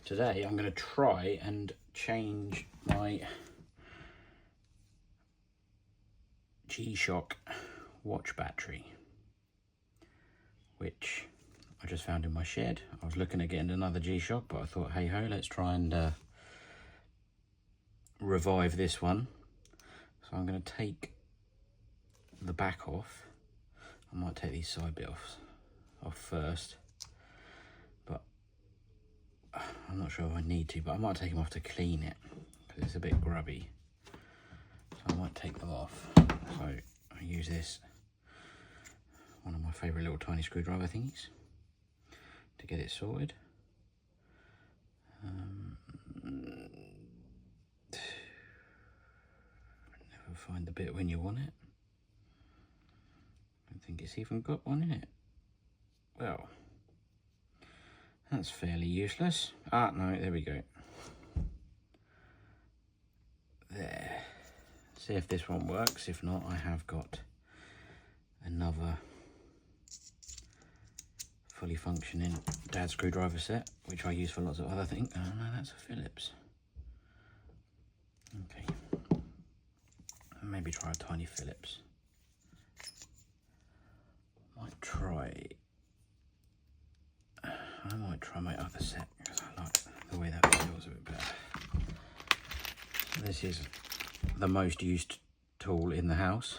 Today I'm going to try and change my G-Shock watch battery, which I just found in my shed. I was looking at getting another G-Shock, but I thought, hey ho, let's try and revive this one. So I'm going to take the back off. I might take these side bits off first, but I'm not sure if I need to, but I might take them off to clean it because it's a bit grubby. So I might take them off. So I use this, one of my favourite little tiny screwdriver thingies, to get it sorted. Never find the bit when you want it. I don't think it's even got one in it. Well, that's fairly useless. Ah, no, there we go. There. See if this one works. If not, I have got another fully functioning dad screwdriver set, which I use for lots of other things. Oh no, that's a Phillips. Okay. Maybe try a tiny Phillips. I might try my other set because I like the way that feels a bit better. This is the most used tool in the house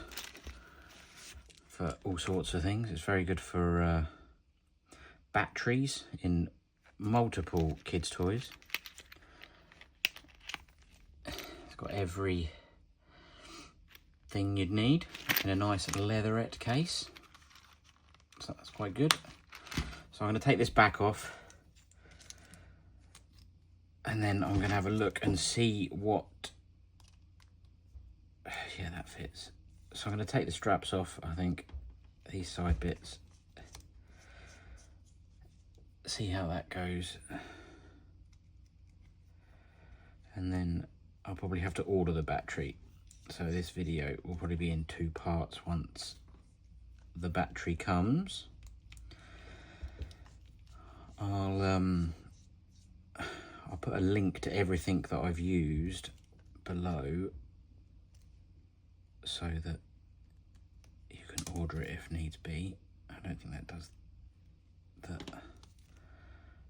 for all sorts of things. It's very good for batteries in multiple kids' toys. It's got every thing you'd need in a nice leatherette case, so that's quite good. So I'm going to take this back off, and then I'm going to have a look and see what, yeah, that fits. So I'm going to take the straps off, I think, these side bits, see how that goes, and then I'll probably have to order the battery. So this video will probably be in 2 parts once the battery comes. I'll put a link to everything that I've used below so that you can order it if needs be. I don't think that does the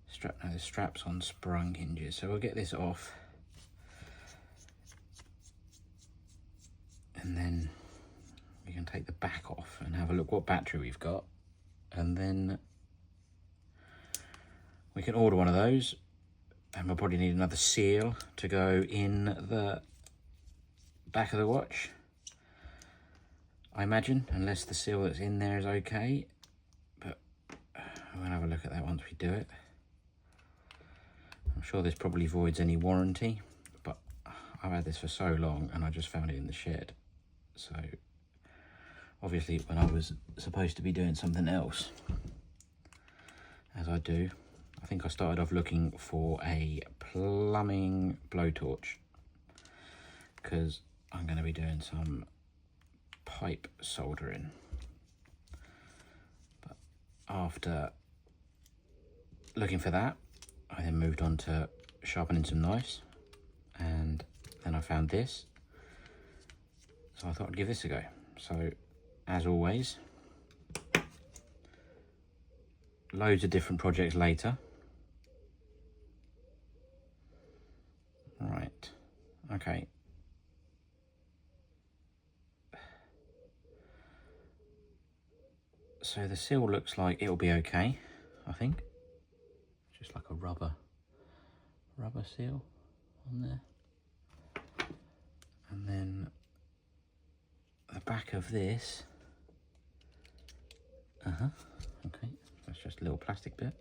strap. No, the strap's on sprung hinges, so we'll get this off. And then we can take the back off and have a look what battery we've got, and then we can order one of those, and we'll probably need another seal to go in the back of the watch, I imagine, unless the seal that's in there is okay, but we'll have a look at that once we do it. I'm sure this probably voids any warranty, but I've had this for so long and I just found it in the shed. So obviously when I was supposed to be doing something else, as I do, I think I started off looking for a plumbing blowtorch because I'm going to be doing some pipe soldering. But after looking for that, I then moved on to sharpening some knives, and then I found this. So I thought I'd give this a go. So, as always, loads of different projects later. Right, okay. So the seal looks like it'll be okay, I think. Just like a rubber seal on there. And then the back of this, okay, that's just a little plastic bit.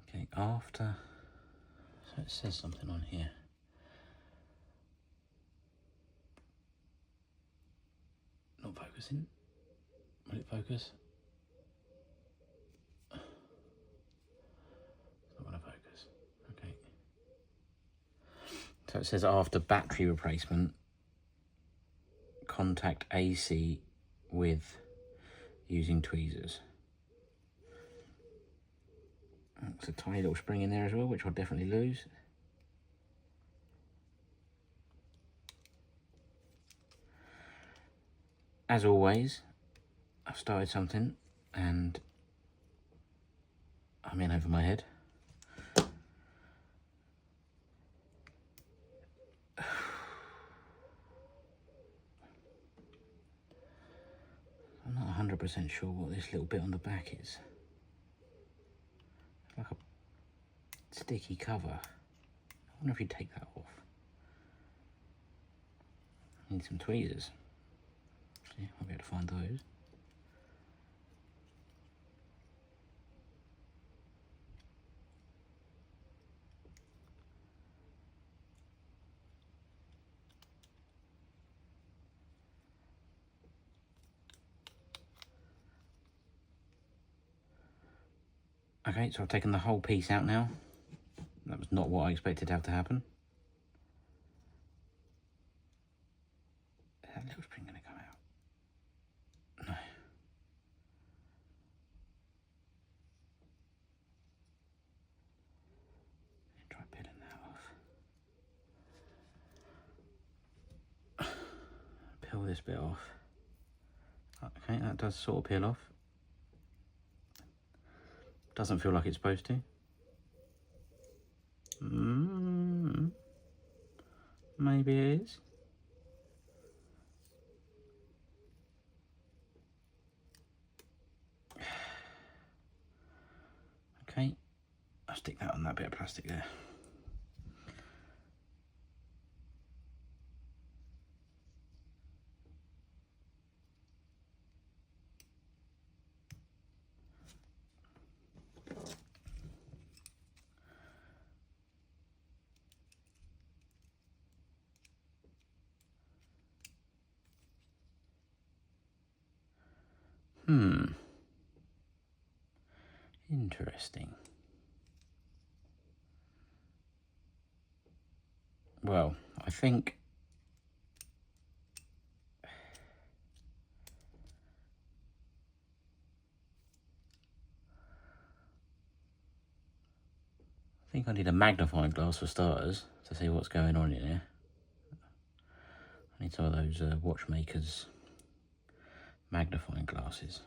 Okay, after, so it says something on here. Not focusing. Will it focus? So it says after battery replacement, contact AC with using tweezers. There's a tiny little spring in there as well, which I'll definitely lose. As always, I've started something and I'm in over my head. I'm not 100% sure what this little bit on the back is. It's like a sticky cover. I wonder if you take that off. I need some tweezers. See, I'll be able to find those. Okay, so I've taken the whole piece out now. That was not what I expected to have to happen. Is that little spring going to come out? No. Try peeling that off. Peel this bit off. Okay, that does sort of peel off. Doesn't feel like it's supposed to. Maybe it is. Okay, I'll stick that on that bit of plastic there. Interesting. Well, I think I need a magnifying glass for starters to see what's going on in here. I need some of those watchmakers magnifying glasses.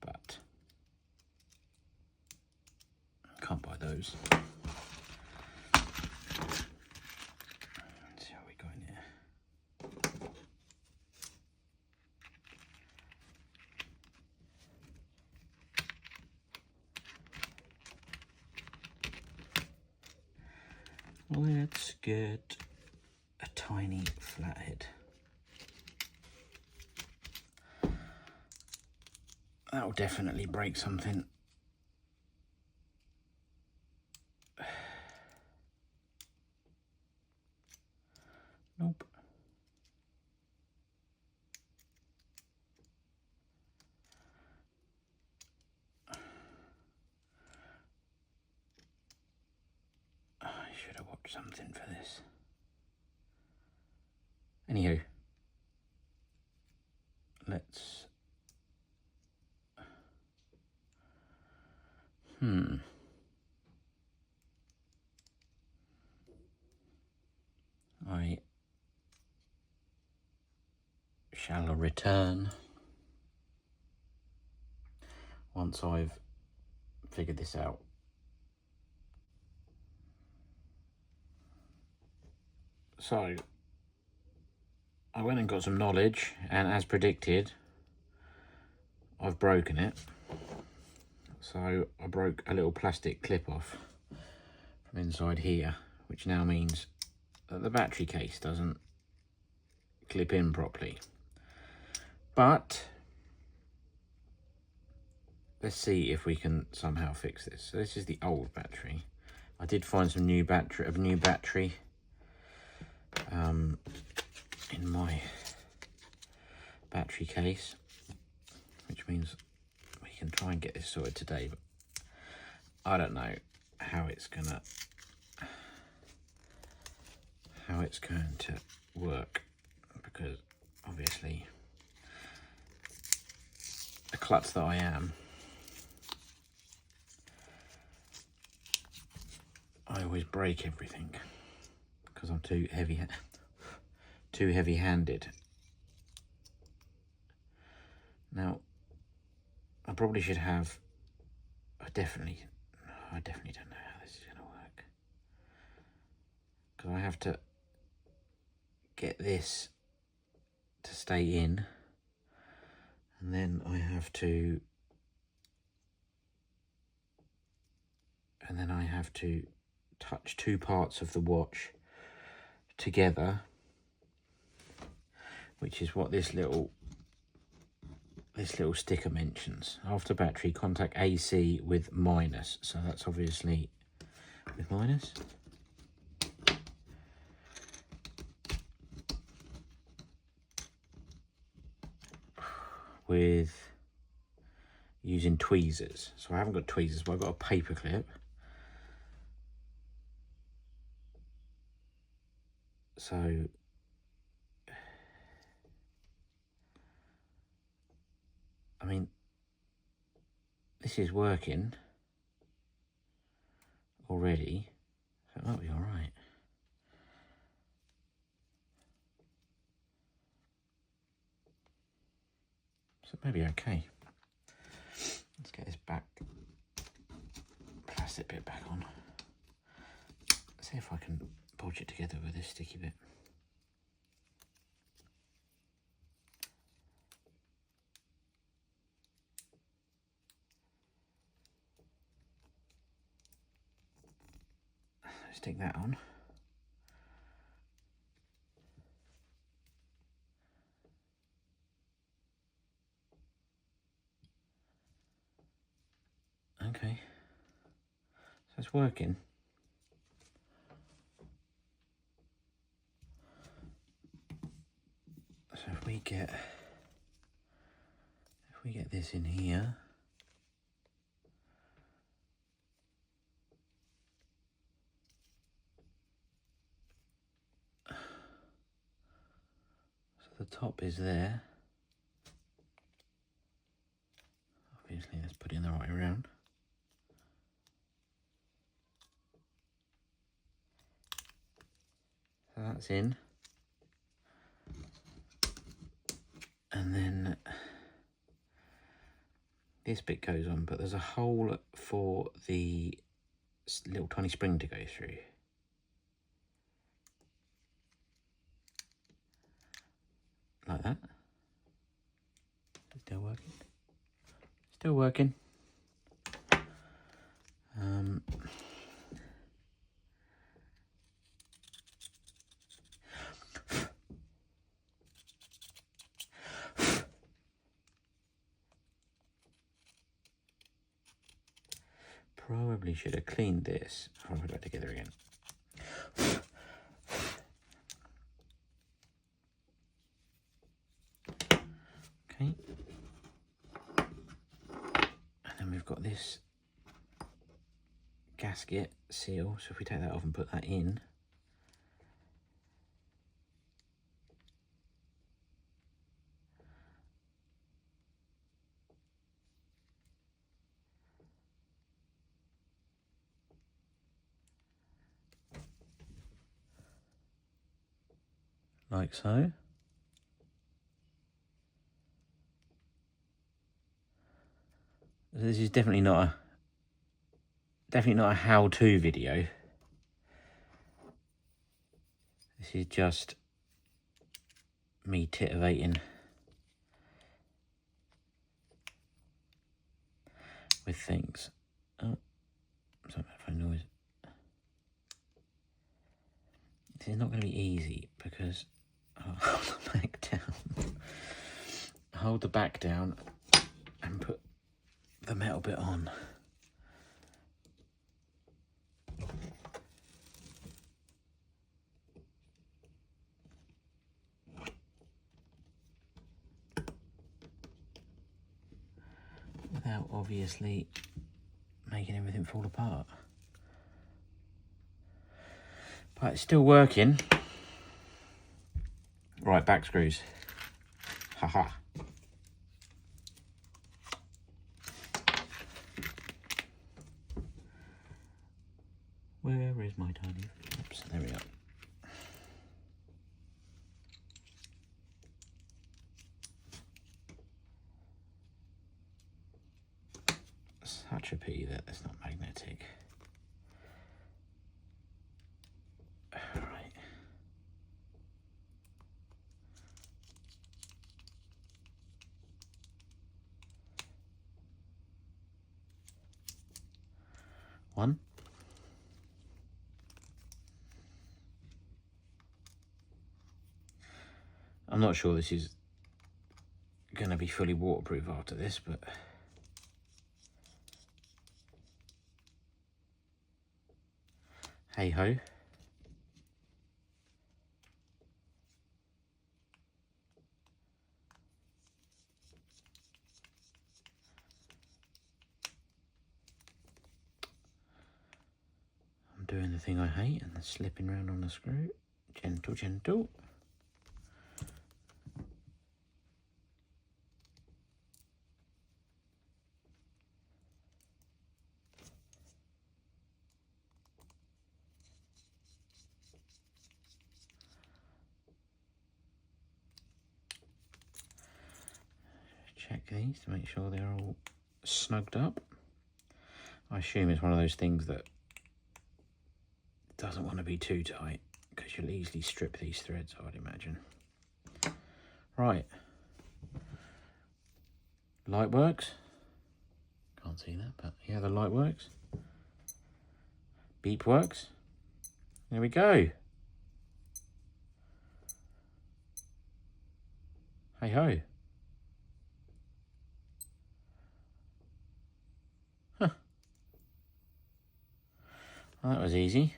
But can't buy those. Let's see how we go in here. Let's get a tiny flathead. That will definitely break something. Nope. I should have watched something for this. Anywho, let's... I shall return once I've figured this out. So, I went and got some knowledge, and as predicted, I've broken it. So I broke a little plastic clip off from inside here, which now means that the battery case doesn't clip in properly. But let's see if we can somehow fix this. So this is the old battery. I did find some new battery in my battery case, which means we can try and get this sorted today, but I don't know how it's gonna how it's going to work, because obviously the klutz that I am, I always break everything because I'm too heavy-handed. Now, I probably should have. I definitely don't know how this is going to work, because I have to get this to stay in, and then I have to, touch two parts of the watch together, which is what this little sticker mentions. After battery, contact AC with minus. So that's obviously with minus. With using tweezers. So I haven't got tweezers, but I've got a paper clip. So I mean, this is working already, so that'll be all right. So maybe okay. Let's get this plastic bit back on. See if I can bulge it together with this sticky bit. Stick that on. Okay, so it's working. So if we get this in here, so the top is there. Obviously, let's put it in the right way around. So that's in. And then this bit goes on, but there's a hole for the little tiny spring to go through. Like that. Still working. Still working. Probably should have cleaned this before I put it together again. Okay. And then we've got this gasket seal, so if we take that off and put that in, like so. This is definitely not a how-to video. This is just me titivating with things. Oh, sorry about the noise. This is not going to be easy because I'll hold the back down. Hold the back down and put the metal bit on. Without obviously making everything fall apart. But it's still working. Right, back screws. Haha. Where is my tiny? Oops, there we go. Such a pity that it's not magnetic. Alright. One. I'm not sure this is going to be fully waterproof after this, but hey ho. I'm doing the thing I hate and slipping around on the screw. Gentle, gentle. Check these to make sure they're all snugged up. I assume it's one of those things that doesn't want to be too tight because you'll easily strip these threads, I'd imagine. Right. Light works. Can't see that, but yeah, the light works. Beep works. There we go. Hey ho. Huh. Well, that was easy.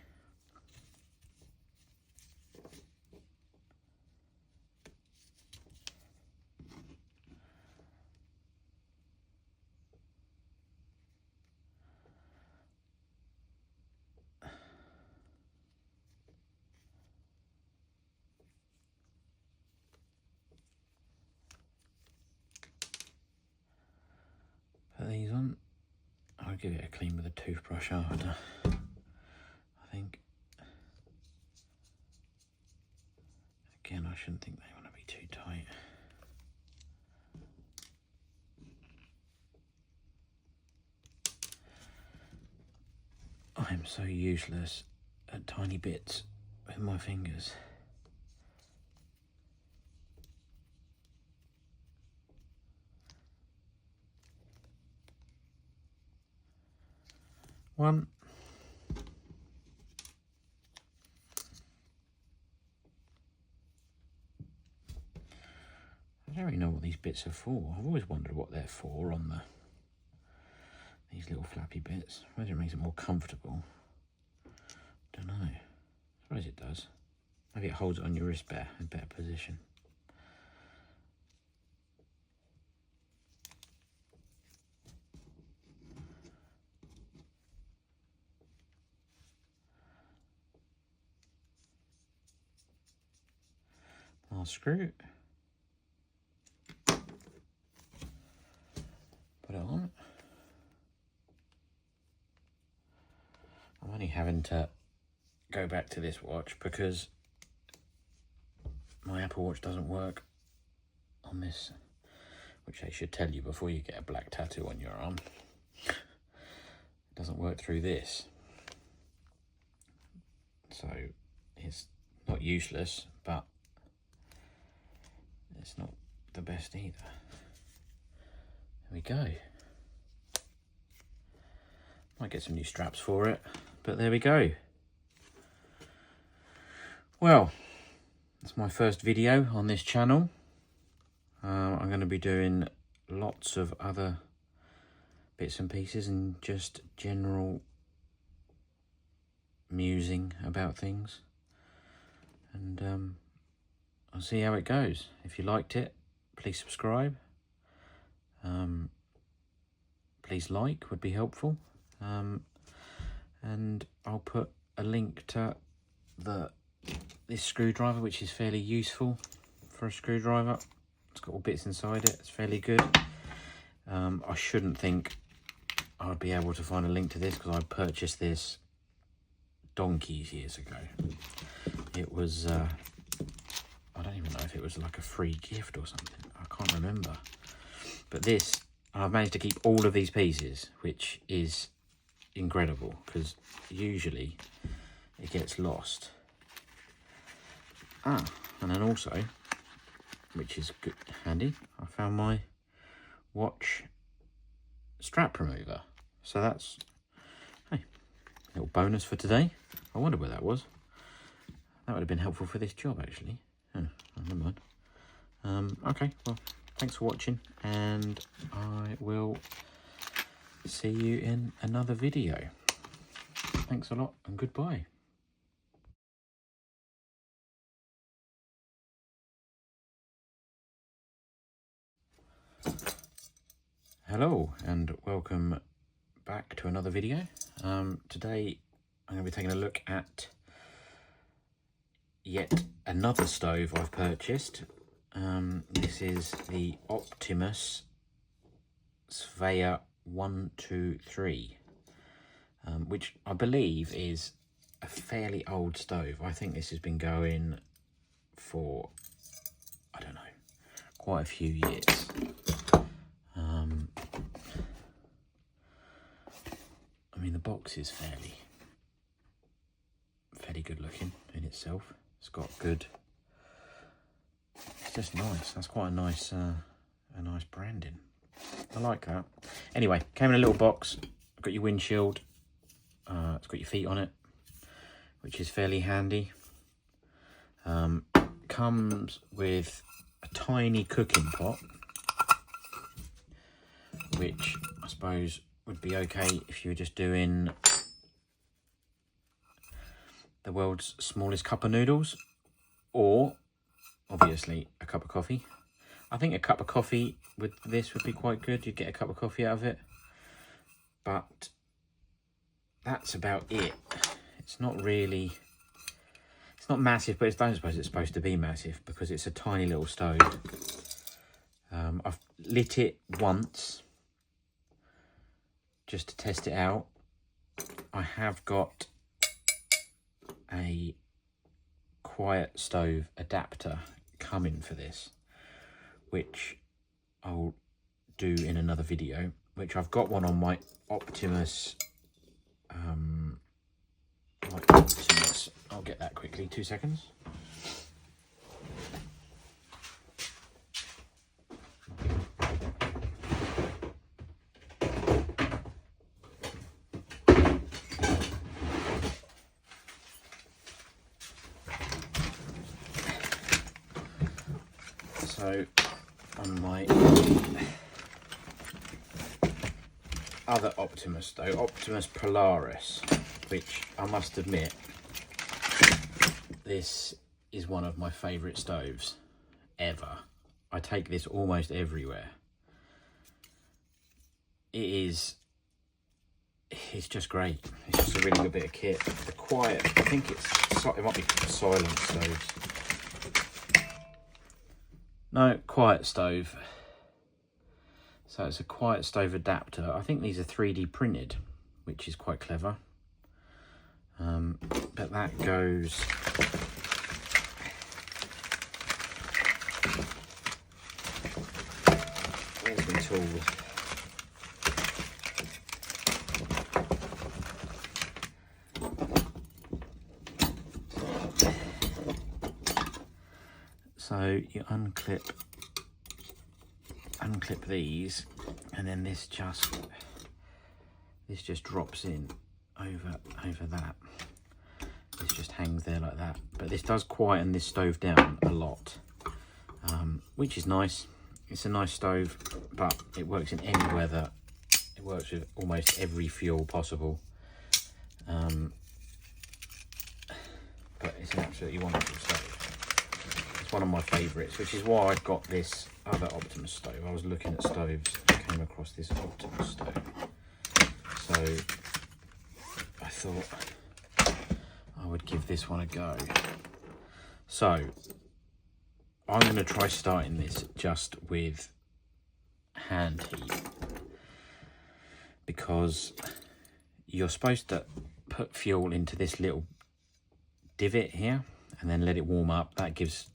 Put these on. I'll give it a clean with a toothbrush after, I think. Again, I shouldn't think they want to be too tight. I am so useless at tiny bits with my fingers. One. I don't really know what these bits are for. I've always wondered what they're for on these little flappy bits. Whether it makes it more comfortable. Don't know. I suppose it does. Maybe it holds it on your wrist better, in better position. Last screw. Put it on. I'm only having to go back to this watch because my Apple Watch doesn't work on this, which they should tell you before you get a black tattoo on your arm. It doesn't work through this. So it's not useless, but it's not the best either. There we go. Might get some new straps for it, but there we go. Well, that's my first video on this channel. I'm going to be doing lots of other bits and pieces and just general musing about things. And I'll see how it goes. If you liked it, please subscribe. Please like, would be helpful. And I'll put a link to this screwdriver, which is fairly useful. for a screwdriver. It's got all bits inside it. It's fairly good. I shouldn't think I'd be able to find a link to this because I purchased this donkeys years ago. It was, I don't even know if it was like a free gift or something. I can't remember. But this, I've managed to keep all of these pieces, which is incredible because usually it gets lost. And then also, which is good, handy, I found my watch strap remover. So that's, hey, a little bonus for today. I wonder where that was. That would have been helpful for this job, actually. Oh, never mind. Okay, well, thanks for watching, and I will see you in another video. Thanks a lot, and goodbye. Hello, and welcome back to another video. Today I'm going to be taking a look at yet another stove I've purchased. This is the Optimus SVEA 123, which I believe is a fairly old stove. I think this has been going for, I don't know, quite a few years. I mean, the box is fairly good looking in itself. It's got good, it's just nice. That's quite a nice branding. I like that. Anyway, came in a little box. Got your windshield. It's got your feet on it, which is fairly handy. Comes with a tiny cooking pot, which I suppose would be okay if you were just doing the world's smallest cup of noodles, or obviously a cup of coffee. I think a cup of coffee with this would be quite good. You'd get a cup of coffee out of it, but that's about it. It's not really, it's not massive, but I don't suppose it's supposed to be massive because it's a tiny little stove. I've lit it once just to test it out. I have got a Quietstove adapter coming for this, which I'll do in another video, which I've got one on my Optimus, I'll get that quickly, 2 seconds. So on my other Optimus stove, Optimus Polaris, which I must admit, this is one of my favourite stoves ever. I take this almost everywhere. It's just great. It's just a really good bit of kit. The quiet, I think it might be silent stoves. No, Quietstove. So it's a Quietstove adapter. I think these are 3D printed, which is quite clever. But that goes, where's my tool? So you unclip these, and then this just drops in over that. This just hangs there like that. But this does quieten this stove down a lot, which is nice. It's a nice stove, but it works in any weather. It works with almost every fuel possible. But it's an absolutely wonderful stove. It's one of my favourites, which is why I got this other Optimus stove. I was looking at stoves and came across this Optimus stove. So I thought I would give this one a go. So I'm going to try starting this just with hand heat, because you're supposed to put fuel into this little divot here and then let it warm up. That gives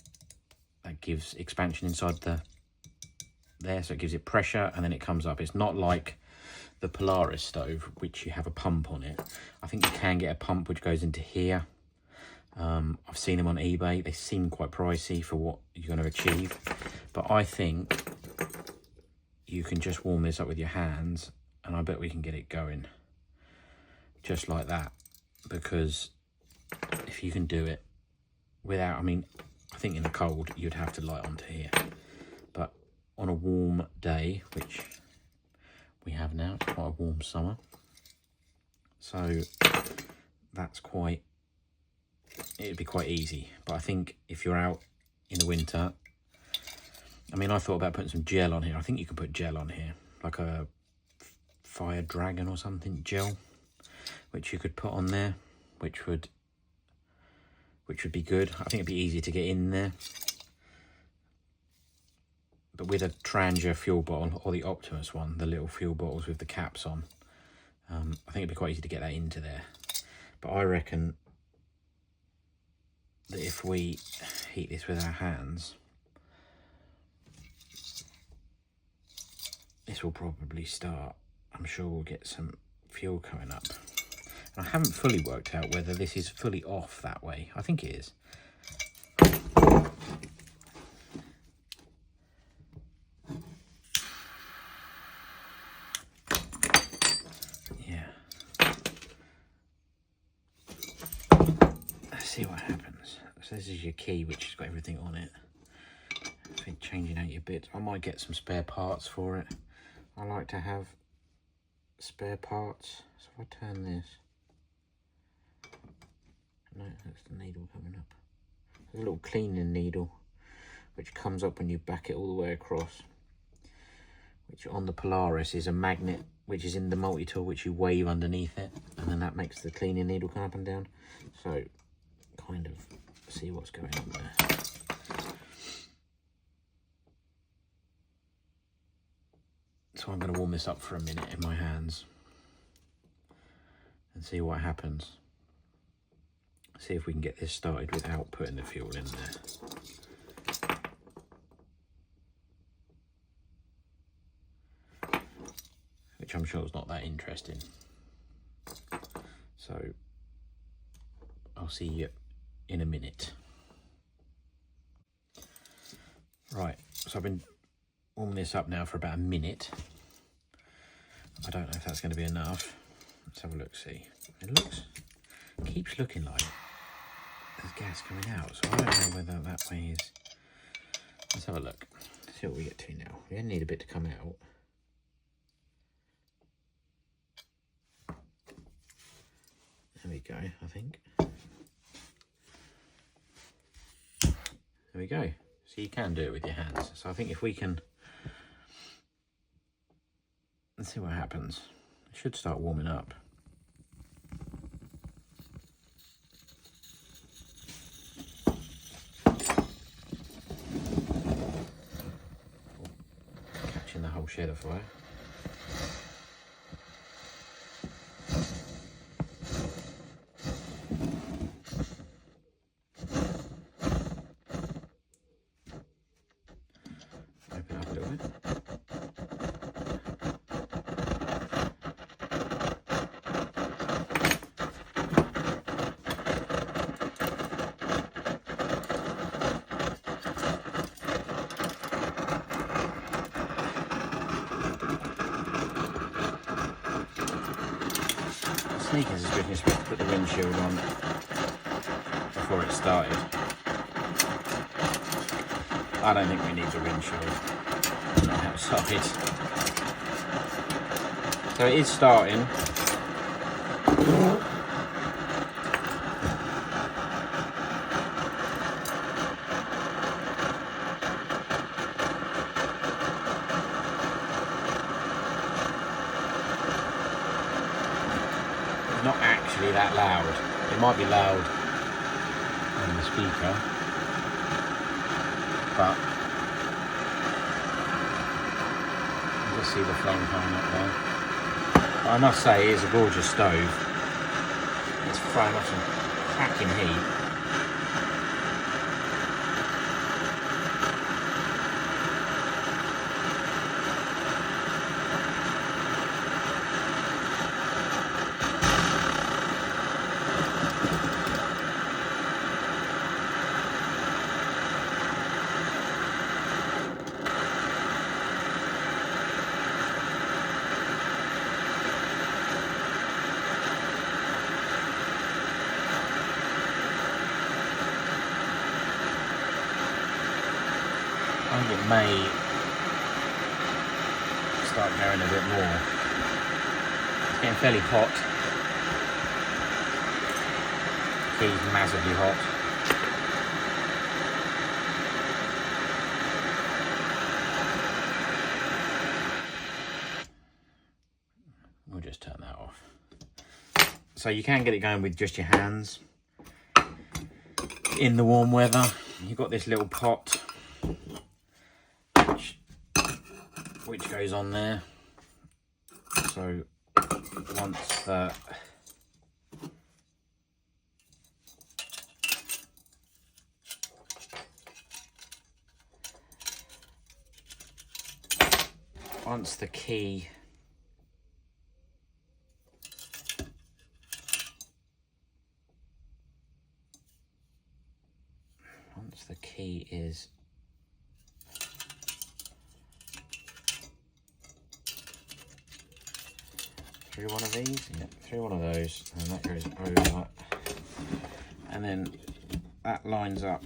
expansion inside there, so it gives it pressure and then it comes up. It's not like the Polaris stove, which you have a pump on it. I think you can get a pump which goes into here. I've seen them on eBay. They seem quite pricey for what you're going to achieve, but I think you can just warm this up with your hands, and I bet we can get it going just like that, because if you can do it without, I mean, I think in the cold you'd have to light onto here, but on a warm day, which we have now, it's quite a warm summer, so that's quite, it'd be quite easy. But I think if you're out in the winter, I mean, I thought about putting some gel on here. I think you can put gel on here, like a fire dragon or something gel, which you could put on there, which would be good. I think it'd be easy to get in there. But with a Trangia fuel bottle, or the Optimus one, the little fuel bottles with the caps on, I think it'd be quite easy to get that into there. But I reckon that if we heat this with our hands, this will probably start. I'm sure we'll get some fuel coming up. And I haven't fully worked out whether this is fully off that way. I think it is. Yeah. Let's see what happens. So this is your key, which has got everything on it. I think changing out your bits. I might get some spare parts for it. I like to have spare parts. So if I turn this, no, that's the needle coming up. There's a little cleaning needle which comes up when you back it all the way across, which on the Polaris is a magnet which is in the multi-tool, which you wave underneath it, and then that makes the cleaning needle come up and down. So kind of see what's going on there. So I'm going to warm this up for a minute in my hands and see what happens. See if we can get this started without putting the fuel in there. Which I'm sure is not that interesting. So I'll see you in a minute. Right, so I've been warming this up now for about a minute. I don't know if that's going to be enough. Let's have a look, see. It keeps looking like there's gas coming out, so I don't know whether that way is. Let's have a look. See what we get to now. We only need a bit to come out. There we go, I think. There we go. So you can do it with your hands. So I think if we can, let's see what happens. It should start warming up. Catching the whole shed afire. Open up a little bit. Sneaking suspicion, supposed to put the windshield on before it started. I don't think we need the windshield outside. So it is starting. Not actually that loud. It might be loud on the speaker. but you just see the flame coming up there. But I must say, it is a gorgeous stove. It's throwing off some cracking heat. I think it may start going a bit more. It's getting fairly hot. The key's massively hot. We'll just turn that off. So you can get it going with just your hands. In the warm weather, you've got this little pot which goes on there. So once the key is through one of these, yeah, through one of those, and that goes over, and then that lines up.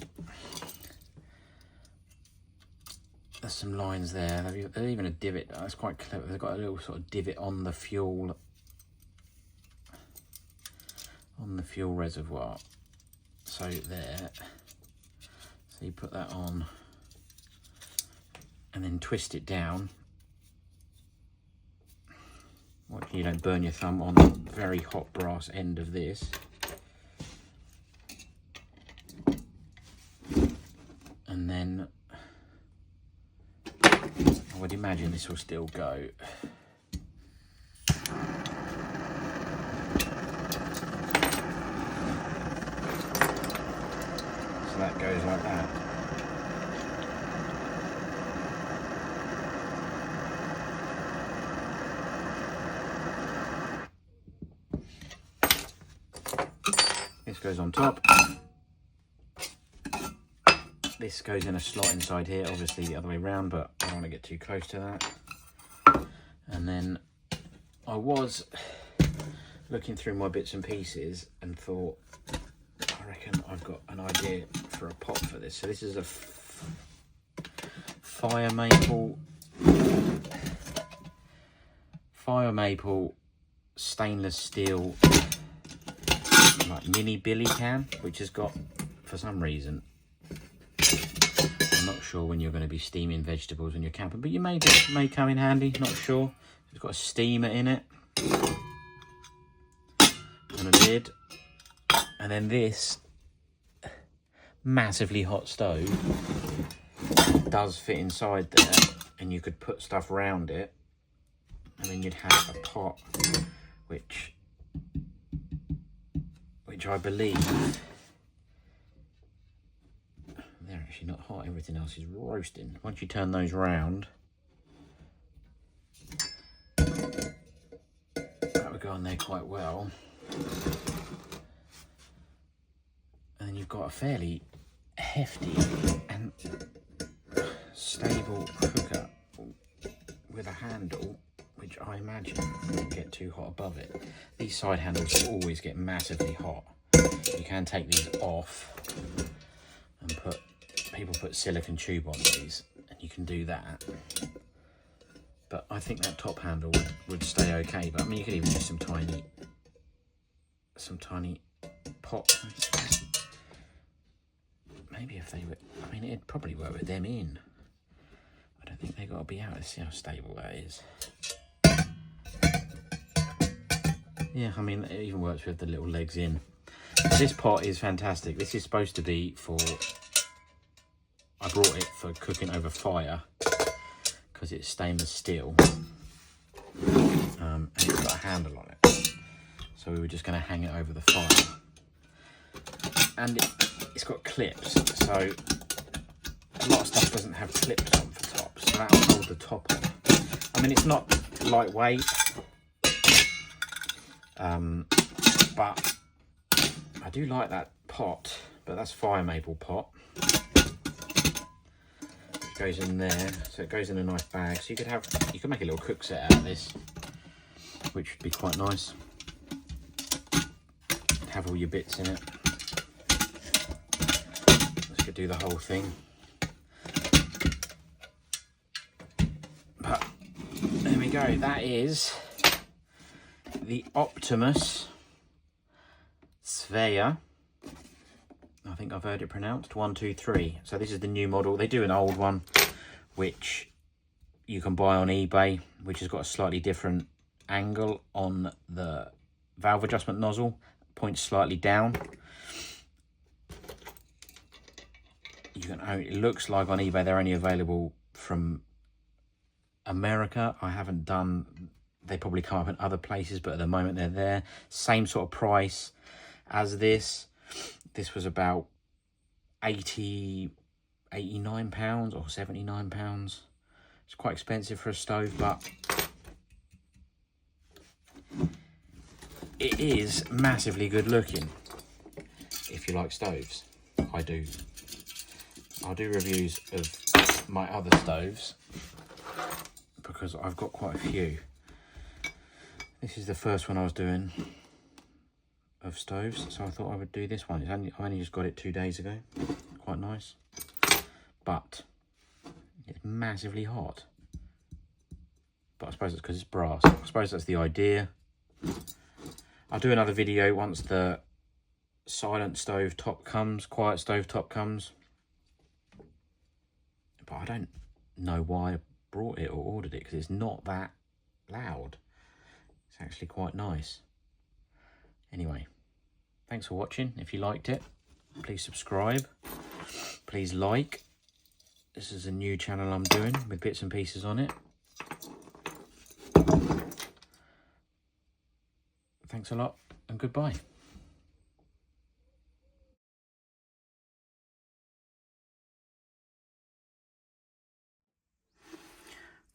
There's some lines there. There's even a divot. That's quite clever. They've got a little sort of divot on the fuel reservoir. So there. So you put that on, and then twist it down. You don't burn your thumb on the very hot brass end of this. And then I would imagine this will still go. So that goes like that. This goes on top. This goes in a slot inside here, obviously the other way around, but I don't want to get too close to that. And then I was looking through my bits and pieces and thought, I reckon I've got an idea for a pot for this. So this is a fire maple stainless steel like mini billy can, which has got, for some reason, I'm not sure when you're going to be steaming vegetables when you're camping, but you may come in handy, not sure. It's got a steamer in it and a lid, and then this massively hot stove does fit inside there, and you could put stuff around it, and then you'd have a pot which I believe, they're actually not hot, everything else is roasting. Once you turn those round, that would go on there quite well. And then you've got a fairly hefty and stable cooker with a handle, which I imagine won't get too hot above it. These side handles always get massively hot. You can take these off and people put silicone tube on these, and you can do that. But I think that top handle would stay okay. But I mean, you could even use some tiny pots. Maybe if they were, I mean, it'd probably work with them in. I don't think they've got to be out. Let's see how stable that is. Yeah, I mean, it even works with the little legs in. This pot is fantastic. This is supposed to be for I brought it for cooking over fire because it's stainless steel, and it's got a handle on it. So we were just going to hang it over the fire. And it's got clips, so a lot of stuff doesn't have clips on for tops, so that'll hold the top on. I mean, it's not lightweight, but I do like that pot, but that's fire maple pot. It goes in there, so it goes in a nice bag. So you could make a little cook set out of this, which would be quite nice. Have all your bits in it. Let's go do the whole thing. But there we go. That is the Optimus SVEA. I think I've heard it pronounced 1, 2, 3. So this is the new model. They do an old one, which you can buy on eBay, which has got a slightly different angle on the valve adjustment nozzle. Points slightly down. It looks like on eBay they're only available from America. I haven't done, they probably come up in other places, but at the moment they're there. Same sort of price as this. This was about 89 pounds or 79 pounds. It's quite expensive for a stove, but it is massively good looking if you like stoves. I do. I'll do reviews of my other stoves because I've got quite a few. This is the first one I was doing of stoves, so I thought I would do this one. I only just got it 2 days ago. Quite nice. But it's massively hot. But I suppose it's because it's brass. I suppose that's the idea. I'll do another video once the silent stove top comes, quiet stove top comes. But I don't know why I brought it or ordered it, because it's not that loud. It's actually quite nice. Anyway, thanks for watching. If you liked it, please subscribe. Please like. This is a new channel I'm doing with bits and pieces on it. Thanks a lot and goodbye.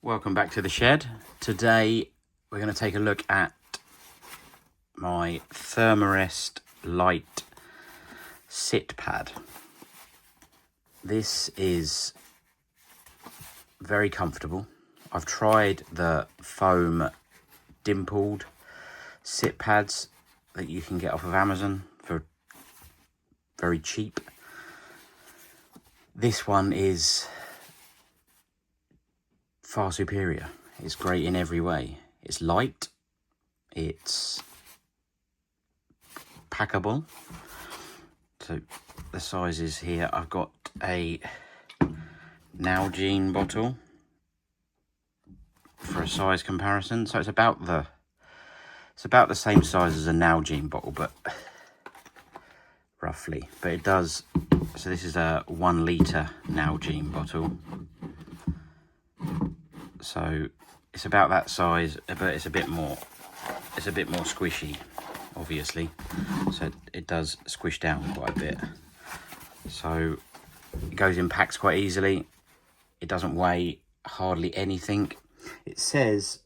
Welcome back to the shed. Today we're going to take a look at my Ther-a-rest light sit pad. This is very comfortable. I've tried the foam dimpled sit pads that you can get off of Amazon for very cheap. This one is far superior. It's great in every way. It's light, it's packable. So the sizes here, I've got a Nalgene bottle for a size comparison. So it's about the same size as a Nalgene bottle, but roughly. But it does, so this is a 1 litre Nalgene bottle. So it's about that size, but it's a bit more squishy, obviously. So it does squish down quite a bit. So it goes in packs quite easily. It doesn't weigh hardly anything. It says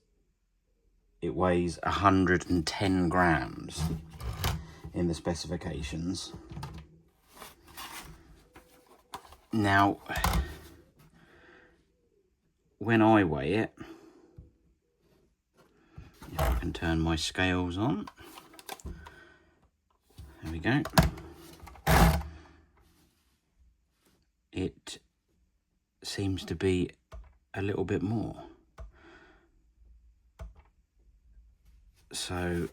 it weighs 110 grams in the specifications. Now, when I weigh it, if I can turn my scales on, there we go. It seems to be a little bit more. So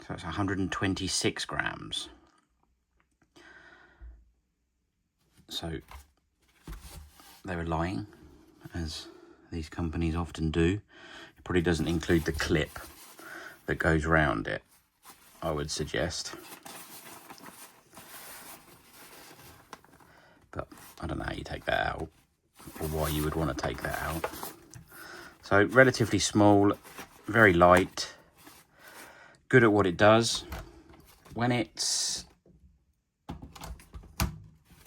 it's 126 grams. So they were lying, as these companies often do. It probably doesn't include the clip that goes around it, I would suggest. I don't know how you take that out, or why you would want to take that out. So relatively small, very light, good at what it does. When it's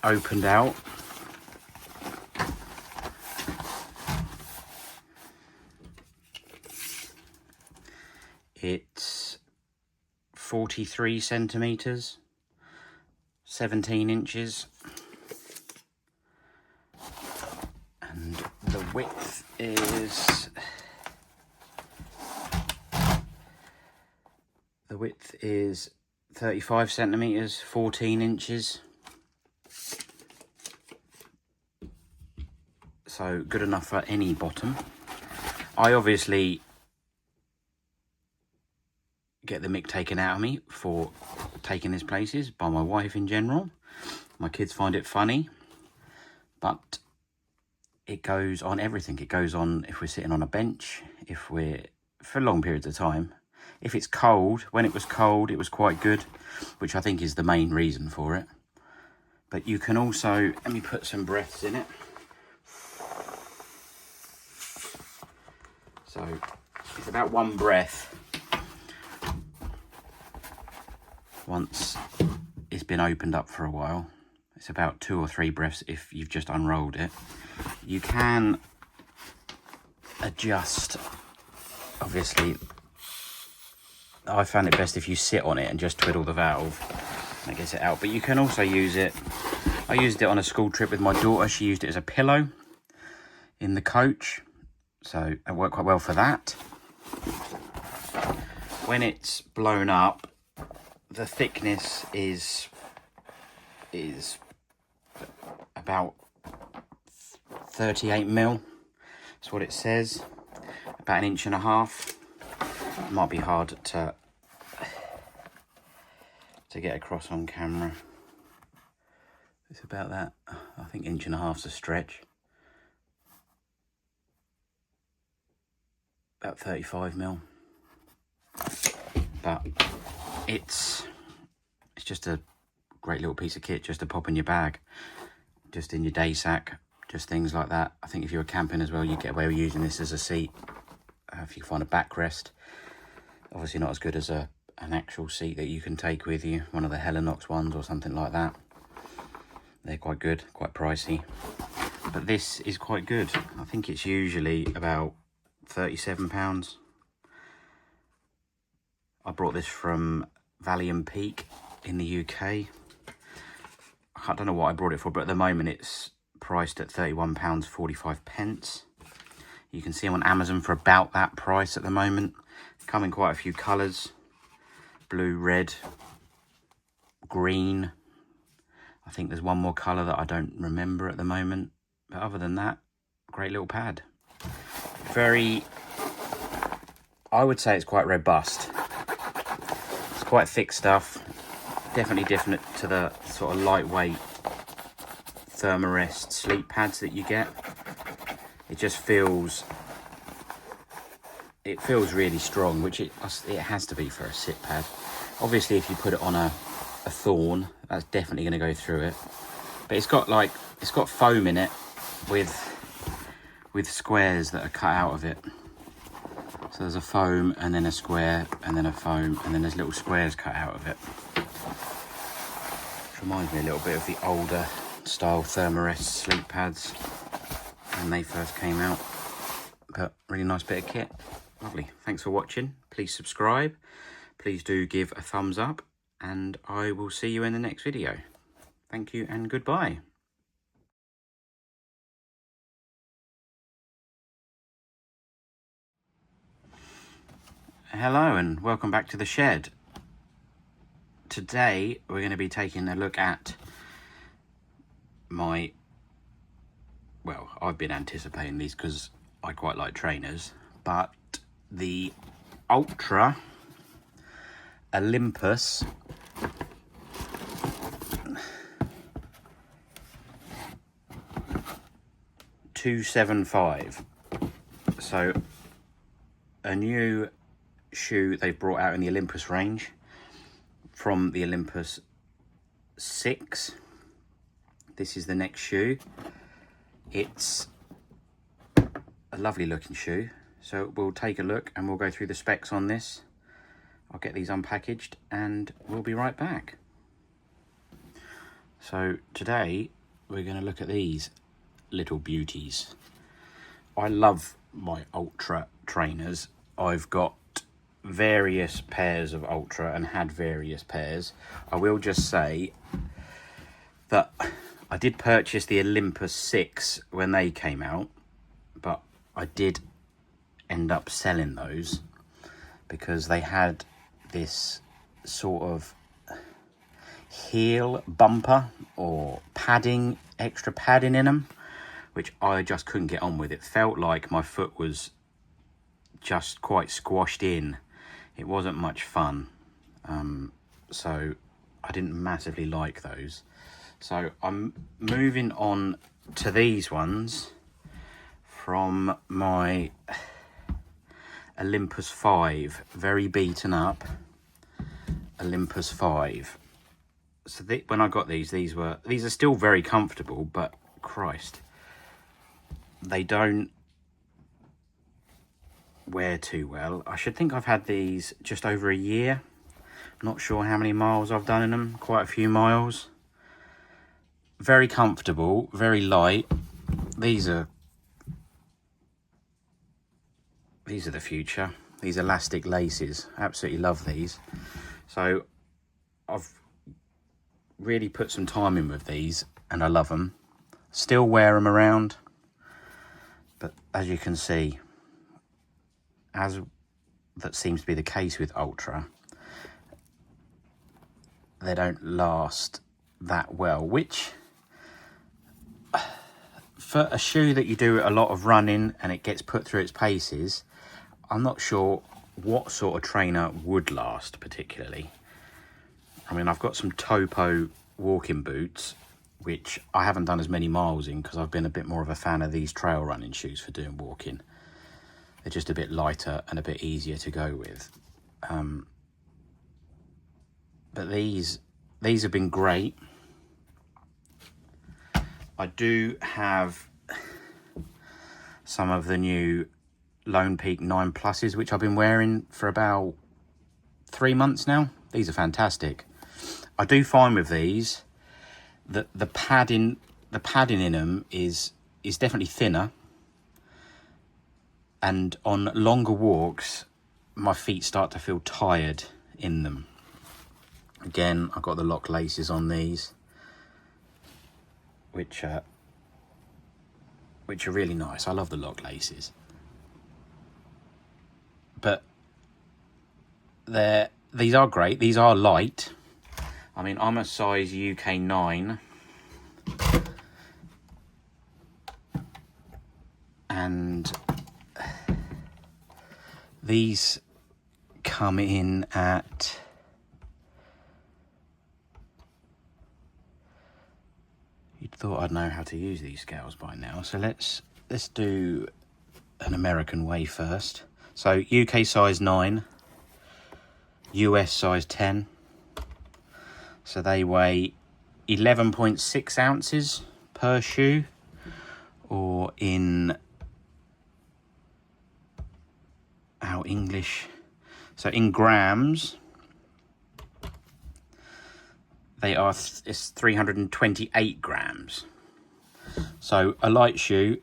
opened out, it's 43 centimeters, 17 inches, and the width is 35 centimeters, 14 inches. So good enough for any bottom. I obviously get the mick taken out of me for taking this places by my wife in general. My kids find it funny, but it goes on everything. It goes on if we're sitting on a bench, if we're for long periods of time. If it's cold, when it was cold, it was quite good, which I think is the main reason for it. But you can also, let me put some breaths in it. So it's about one breath once it's been opened up for a while. It's about 2 or 3 breaths if you've just unrolled it. You can adjust, obviously. I found it best if you sit on it and just twiddle the valve. That gets it out. But you can also use it. I used it on a school trip with my daughter. She used it as a pillow in the coach. So it worked quite well for that. When it's blown up, the thickness is about 38 mil. That's what it says. About 1.5 inches. It might be hard to get across on camera. It's about that. I think 1.5 inches a stretch. About 35 mil. But it's just a great little piece of kit just to pop in your bag, just in your day sack, just things like that. I think if you were camping as well, you get away with using this as a seat. If you find a backrest, obviously not as good as an actual seat that you can take with you, one of the Helinox ones or something like that. They're quite good, quite pricey, but this is quite good. I think it's usually about £37. I brought this from Valium Peak in the UK. I don't know what I brought it for, but at the moment it's priced at £31.45. You can see them on Amazon for about that price at the moment. Come in quite a few colours. Blue, red, green. I think there's one more colour that I don't remember at the moment. But other than that, great little pad. Very, I would say it's quite robust. It's quite thick stuff. Definitely different to the sort of lightweight Ther-a-rest sleep pads that you get. It just feels, it feels really strong, which it has to be for a sit pad. Obviously, if you put it on a thorn, that's definitely going to go through it. But it's got foam in it with squares that are cut out of it. So there's a foam and then a square and then a foam and then there's little squares cut out of it. Which reminds me a little bit of the older style Ther-a-rest sleep pads when they first came out. But really nice bit of kit. Lovely. Thanks for watching. Please subscribe. Please do give a thumbs up and I will see you in the next video. Thank you and goodbye. Hello and welcome back to the shed. Today we're going to be taking a look at my, well, I've been anticipating these because I quite like trainers, but the Altra Olympus $275. So a new shoe they've brought out in the Olympus range from the Olympus 6. this is the next shoe. It's a lovely looking shoe. So we'll take a look and we'll go through the specs on this. I'll get these unpackaged and we'll be right back. So today we're going to look at these little beauties. I love my Altra trainers. I've got various pairs of Altra and had various pairs. I will just say that I did purchase the Olympus 6 when they came out, but I did end up selling those because they had this sort of heel bumper or padding, extra padding in them, which I just couldn't get on with. It felt like my foot was just quite squashed in. It wasn't much fun. So I didn't massively like those. So I'm moving on to these ones from my Olympus 5, very beaten up Olympus 5. So when I got these are still very comfortable, but Christ, they don't wear too well. I should think I've had these just over a year. Not sure how many miles I've done in them, quite a few miles. Very comfortable, very light. These are the future. These elastic laces, absolutely love these. So I've really put some time in with these and I love them. Still wear them around, but as you can see, as that seems to be the case with Altra, they don't last that well, which for a shoe that you do a lot of running and it gets put through its paces, I'm not sure what sort of trainer would last particularly. I mean, I've got some Topo walking boots, which I haven't done as many miles in because I've been a bit more of a fan of these trail running shoes for doing walking. They're just a bit lighter and a bit easier to go with. But these have been great. I do have some of the new Lone Peak 9 Pluses, which I've been wearing for about 3 months now. These are fantastic. I do find with these that the padding in them is definitely thinner, and on longer walks my feet start to feel tired in them. Again, I've got the lock laces on these, which are really nice. I love the lock laces. But these are great. These are light. I mean, I'm a size UK 9. And these come in at you'd thought I'd know how to use these scales by now. So let's do an American way first. So UK size 9, US size 10. So they weigh 11.6 ounces per shoe, or in our English, so in grams, it's 328 grams. So a light shoe.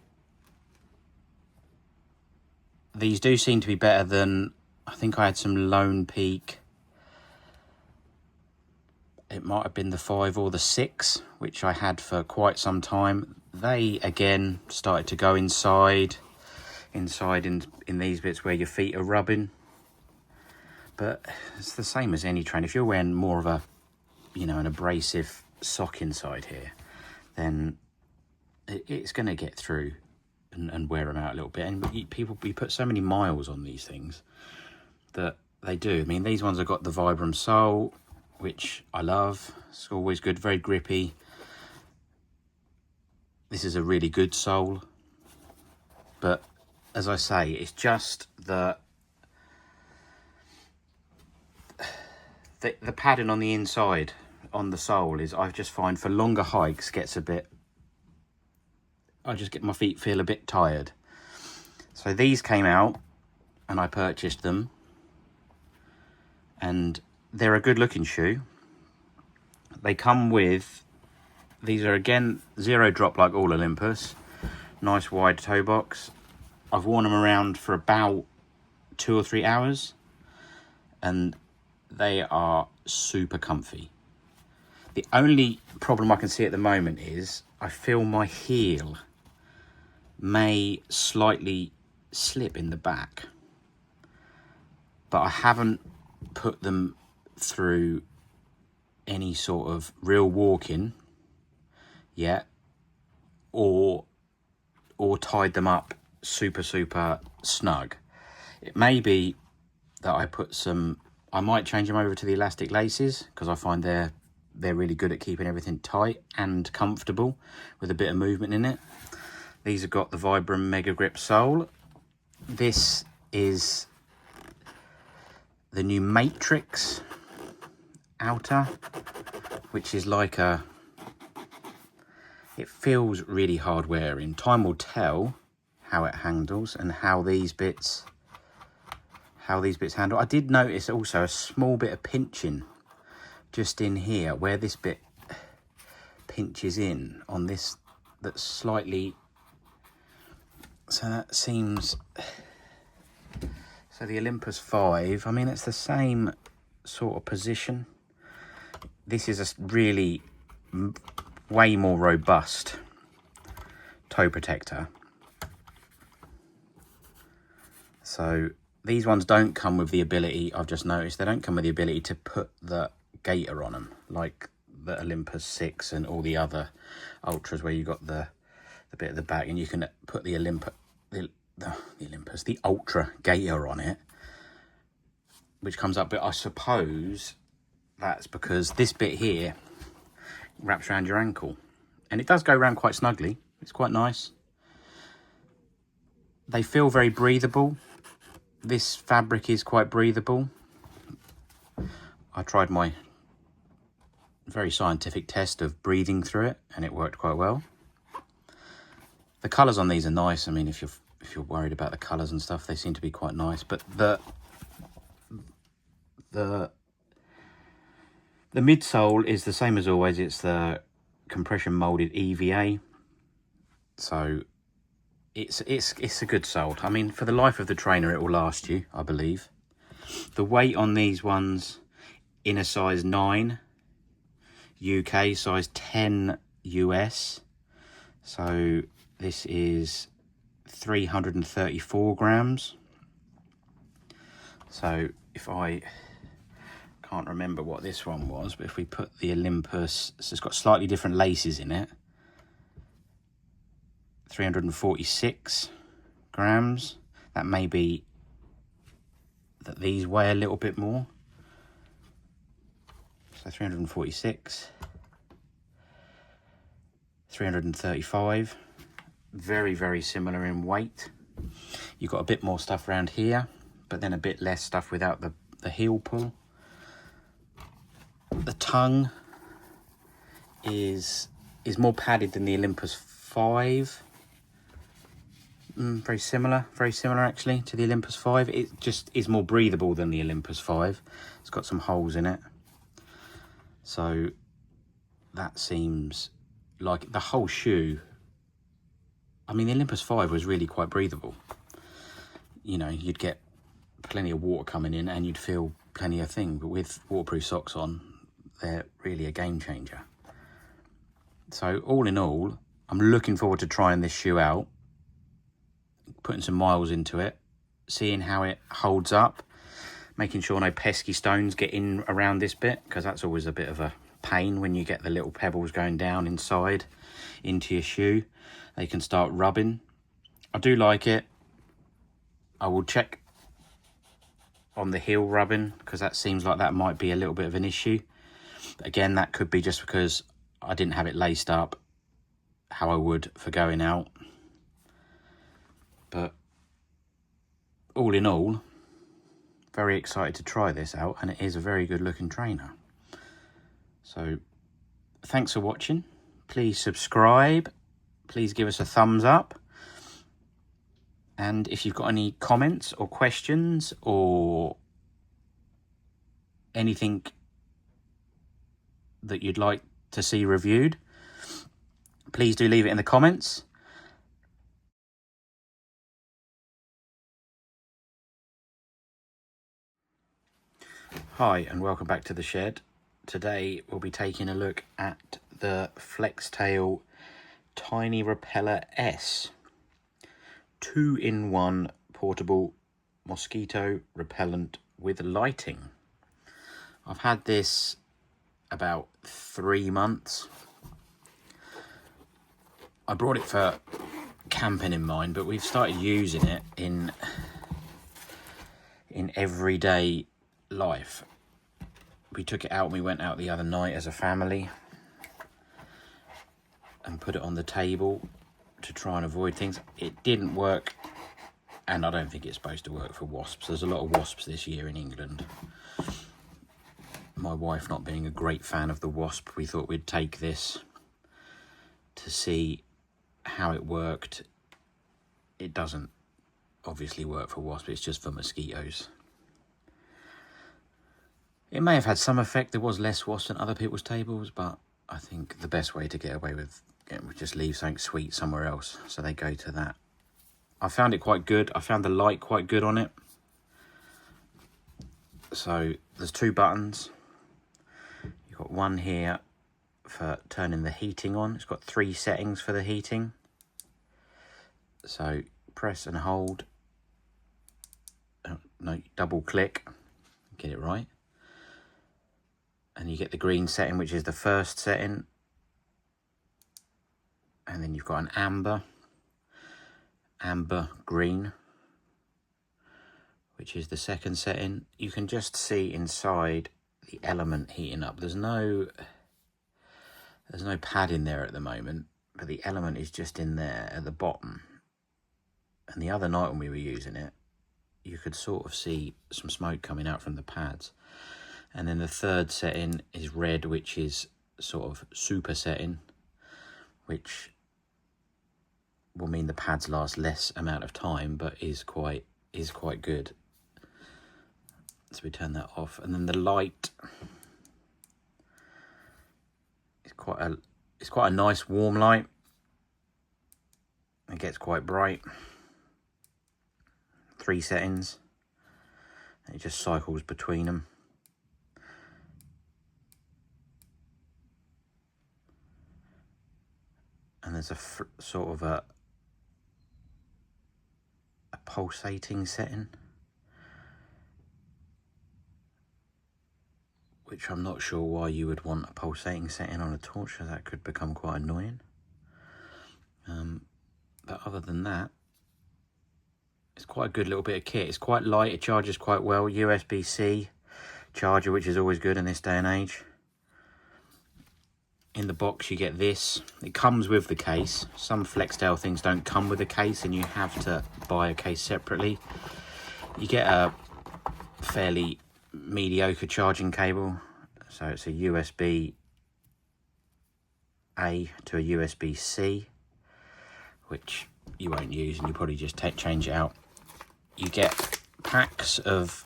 These do seem to be better than, I think I had some Lone Peak. It might have been the 5 or the 6, which I had for quite some time. They, again, started to go inside in these bits where your feet are rubbing. But it's the same as any train. If you're wearing more of a, an abrasive sock inside here, then it's going to get through and wear them out a little bit. And we put so many miles on these things that they do. I mean, these ones have got the Vibram sole, which I love. It's always good, very grippy. This is a really good sole. But as I say, it's just the padding on the inside on the sole is I just find for longer hikes I just get my feet feel a bit tired. So these came out and I purchased them, and they're a good looking shoe. They come with, these are again zero drop like all Olympus, nice wide toe box. I've worn them around for about 2 or 3 hours and they are super comfy. The only problem I can see at the moment is I feel my heel may slightly slip in the back, but I haven't put them through any sort of real walking yet, or tied them up super snug. It may be that I might change them over to the elastic laces, because I find they're really good at keeping everything tight and comfortable with a bit of movement in it. These have got the Vibram Mega Grip sole. This is the new Matrix outer, which is like it feels really hard wearing. Time will tell how it handles and how these bits handle. I did notice also a small bit of pinching just in here where this bit pinches in on this, that's slightly, so that seems, so the Olympus 5, I mean, it's the same sort of position. This is a really way more robust toe protector. So these ones don't come with the ability, I've just noticed, they don't come with the ability to put the gaiter on them like the Olympus 6 and all the other Ultras, where you got the bit at the back and you can put the Ultra gaiter on it, which comes up. But I suppose that's because this bit here wraps around your ankle, and it does go around quite snugly. It's quite nice. They feel very breathable. This fabric is quite breathable. I tried my very scientific test of breathing through it and it worked quite well. The colours on these are nice. I mean, if you're worried about the colours and stuff, they seem to be quite nice. But the midsole is the same as always. It's the compression molded EVA. So it's a good sole. I mean, for the life of the trainer, it will last you, I believe. The weight on these ones in a size 9 UK, size 10 US. So this is 334 grams. So if I can't remember what this one was, but if we put the Olympus, so it's got slightly different laces in it. 346 grams. That may be that these weigh a little bit more. So 346, 335, very similar in weight. You've got a bit more stuff around here, but then a bit less stuff without the heel pull. The tongue is more padded than the Olympus 5. Very similar actually to the Olympus 5. It just is more breathable than the Olympus 5. It's got some holes in it. So that seems like the whole shoe. I mean, the Olympus 5 was really quite breathable. You know, you'd get plenty of water coming in and you'd feel plenty of thing. But with waterproof socks on, they're really a game changer. So all in all, I'm looking forward to trying this shoe out, putting some miles into it, seeing how it holds up, making sure no pesky stones get in around this bit, because that's always a bit of a pain when you get the little pebbles going down inside into your shoe. They can start rubbing. I do like it. I will check on the heel rubbing, because that seems like that might be a little bit of an issue. But again, that could be just because I didn't have it laced up how I would for going out. But all in all, very excited to try this out, and it is a very good looking trainer. So thanks for watching. Please subscribe. Please give us a thumbs up. And if you've got any comments or questions or anything that you'd like to see reviewed, please do leave it in the comments. Hi and welcome back to the shed. Today we'll be taking a look at the Flextail Tiny Repeller S. 2-in-1 portable mosquito repellent with lighting. I've had this about 3 months. I brought it for camping in mind, but we've started using it in everyday life. We took it out and we went out the other night as a family and put it on the table to try and avoid things. It didn't work, and I don't think it's supposed to work for wasps. There's a lot of wasps this year in England. My wife not being a great fan of the wasp, we thought we'd take this to see how it worked. It doesn't obviously work for wasps, it's just for mosquitoes. It may have had some effect. There was less wasps than other people's tables, but I think the best way to get away with it was just leave something sweet somewhere else, so they go to that. I found it quite good. I found the light quite good on it. So there's 2 buttons. You've got one here for turning the heating on. It's got 3 settings for the heating. So press and hold. No, double click. Get it right. And you get the green setting, which is the first setting. And then you've got an amber green, which is the second setting. You can just see inside the element heating up. There's no pad in there at the moment, but the element is just in there at the bottom. And the other night when we were using it, you could sort of see some smoke coming out from the pads. And then the third setting is red, which is sort of super setting, which will mean the pads last less amount of time, but is quite good. So we turn that off, and then the light is quite a nice warm light. It gets quite bright. 3 settings. And it just cycles between them. And there's a sort of a pulsating setting, which I'm not sure why you would want a pulsating setting on a torch, so that could become quite annoying. But other than that, it's quite a good little bit of kit. It's quite light, it charges quite well. USB-C charger, which is always good in this day and age. In the box you get this. It comes with the case. Some Flextail things don't come with a case and you have to buy a case separately. You get a fairly mediocre charging cable. So it's a USB-A to a USB-C, which you won't use and you probably just change it out. You get packs of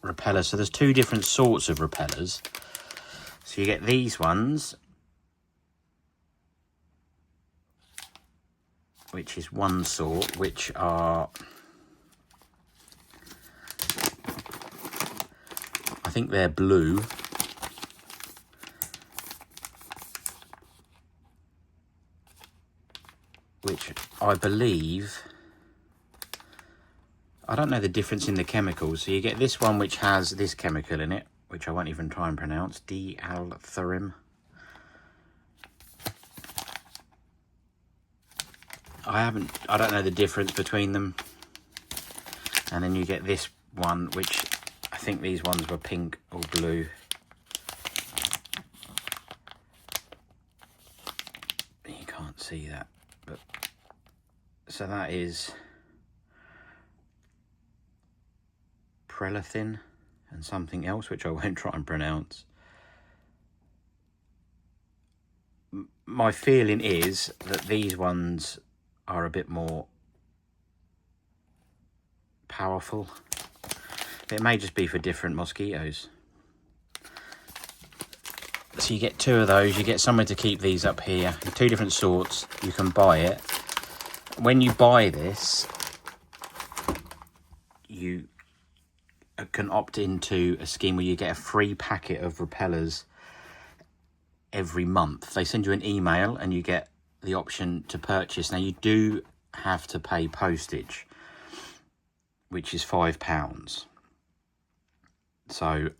repellers. So there's 2 different sorts of repellers. So you get these ones, which is one sort, which are, I think they're blue. Which I believe, I don't know the difference in the chemicals. So you get this one which has this chemical in it, which I won't even try and pronounce, D-altherim. I don't know the difference between them. And then you get this one, which I think these ones were pink or blue. You can't see that, but so that is Prelethin and something else, which I won't try and pronounce. my feeling is that these ones are a bit more powerful. It may just be for different mosquitoes. So you get 2 of those, you get somewhere to keep these up here. 2 different sorts, you can buy it. When you buy this, you can opt into a scheme where you get a free packet of repellers every month. They send you an email and you get the option to purchase. Now you do have to pay postage, which is £5. So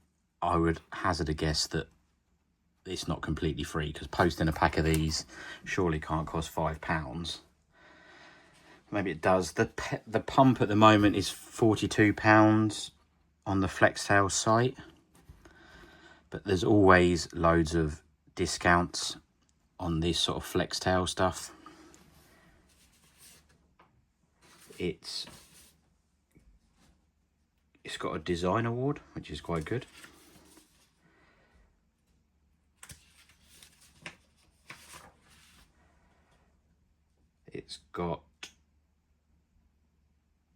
I would hazard a guess that it's not completely free, because posting a pack of these surely can't cost £5. Maybe it does. The pump at the moment is £42 on the Flextail site, but there's always loads of discounts on this sort of Flextail stuff. It's got a design award, which is quite good. It's got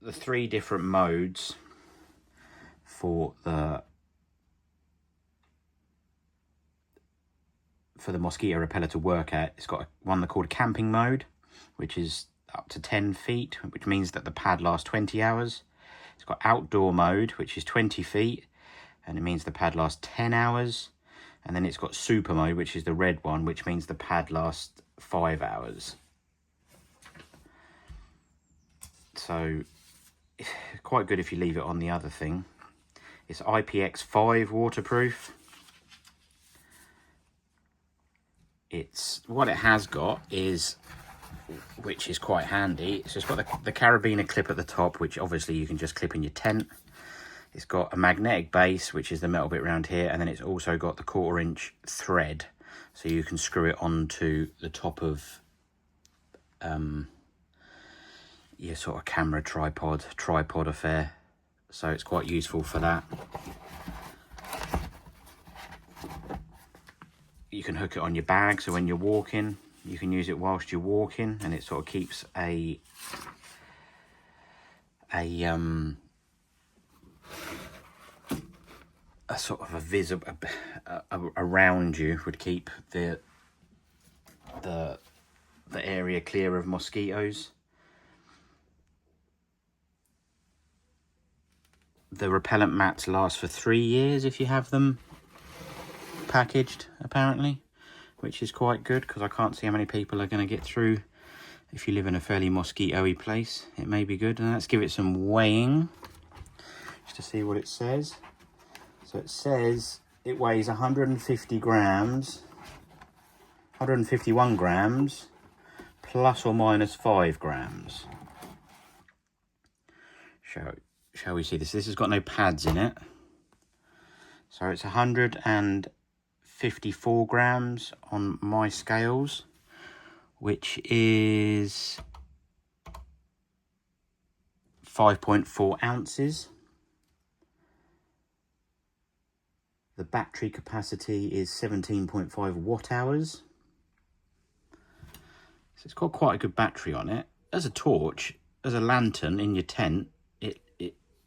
the 3 different modes for the mosquito repeller to work at. It's got one called camping mode, which is up to 10 feet, which means that the pad lasts 20 hours. It's got outdoor mode, which is 20 feet, and it means the pad lasts 10 hours. And then it's got super mode, which is the red one, which means the pad lasts 5 hours. So it's quite good if you leave it on the other thing. It's IPX5 waterproof. What it has got is, which is quite handy, so it's got the carabiner clip at the top, which obviously you can just clip in your tent. It's got a magnetic base, which is the metal bit around here, and then it's also got the 1/4 inch thread, so you can screw it onto the top of your sort of camera tripod affair. So it's quite useful for that. You can hook it on your bag, so when you're walking, you can use it whilst you're walking, and it sort of keeps a sort of a visible around you, would keep the area clear of mosquitoes. The repellent mats last for 3 years if you have them packaged, apparently, which is quite good, because I can't see how many people are going to get through. If you live in a fairly mosquito-y place, it may be good. And let's give it some weighing just to see what it says. So it says it weighs 150 grams, 151 grams, plus or minus 5 grams. Shall we see this? This has got no pads in it. So it's 154 grams on my scales, which is 5.4 ounces. The battery capacity is 17.5 watt hours. So it's got quite a good battery on it. As a torch, as a lantern in your tent,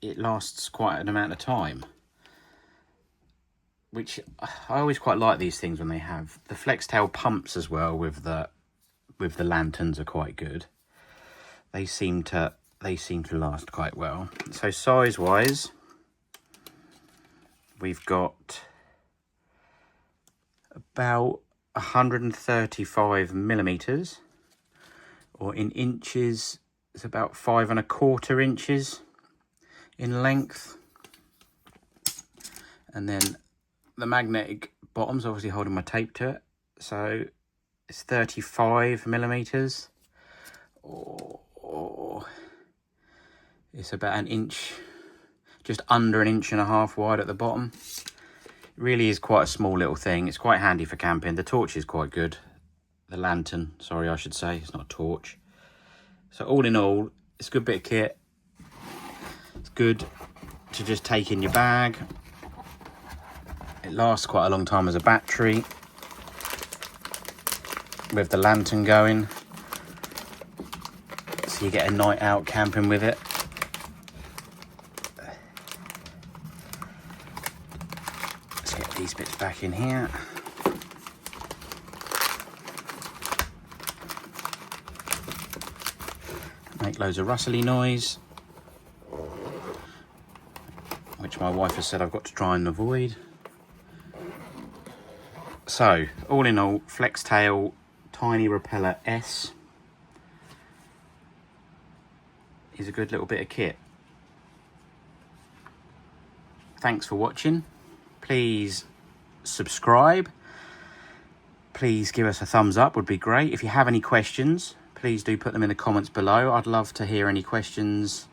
it lasts quite an amount of time. Which I always quite like these things when they have the Flextail pumps as well with the lanterns are quite good. They seem to last quite well. So size wise, we've got about 135 millimeters, or in inches, it's about 5¼ inches in length. And then the magnetic bottom's obviously holding my tape to it, so it's 35 millimeters, or it's about an inch, just under an 1.5 inches wide at the bottom. It really is quite a small little thing. It's quite handy for camping. The torch is quite good. The lantern, sorry, I should say, it's not a torch. So all in all, it's a good bit of kit. It's good to just take in your bag. It lasts quite a long time as a battery. with the lantern going, so you get a night out camping with it. Let's get these bits back in here. Make loads of rustly noise, which my wife has said I've got to try and avoid. So, all in all, Flextail Tiny Repeller S is a good little bit of kit. Thanks for watching. Please subscribe. Please give us a thumbs up, would be great. If you have any questions, please do put them in the comments below. I'd love to hear any questions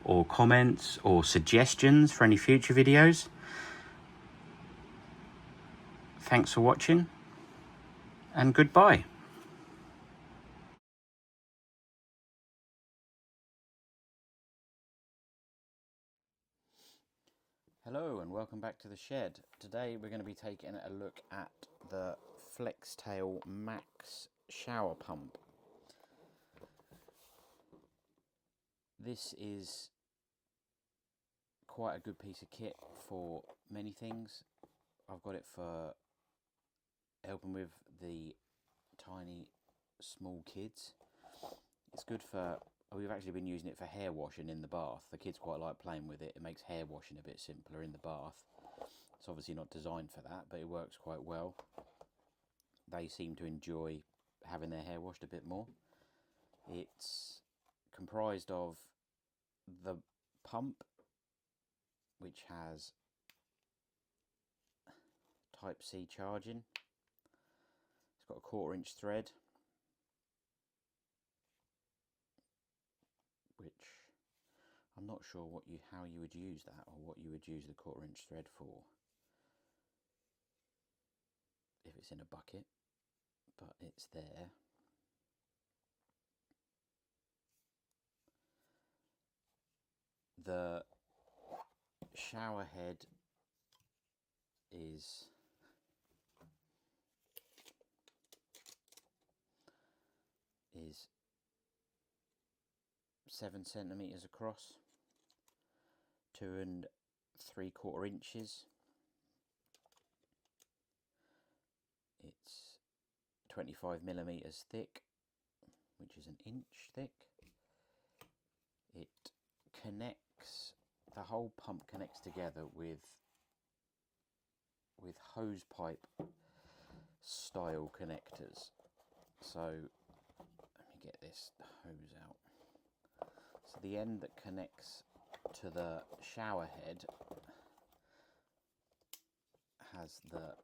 or comments or suggestions for any future videos. Thanks for watching, and goodbye. Hello and welcome back to the shed. Today we're going to be taking a look at the Flextail Max Shower Pump. This is quite a good piece of kit for many things. I've got it for helping with the tiny small kids. It's good for, we've actually been using it for hair washing in the bath. The kids quite like playing with it. It makes hair washing a bit simpler in the bath. It's obviously not designed for that, but it works quite well. They seem to enjoy having their hair washed a bit more. It's comprised of the pump, which has Type-C charging. It's got a 1/4-inch thread, which I'm not sure how you would use that, or what you would use the 1/4-inch thread for if it's in a bucket, but it's there. The shower head is is 7 centimeters across, 2 3/4 inches. It's 25 millimeters thick, which is 1 inch thick. It connects, the whole pump connects together with hose pipe style connectors. So let me get this hose out. So the end that connects to the shower head has the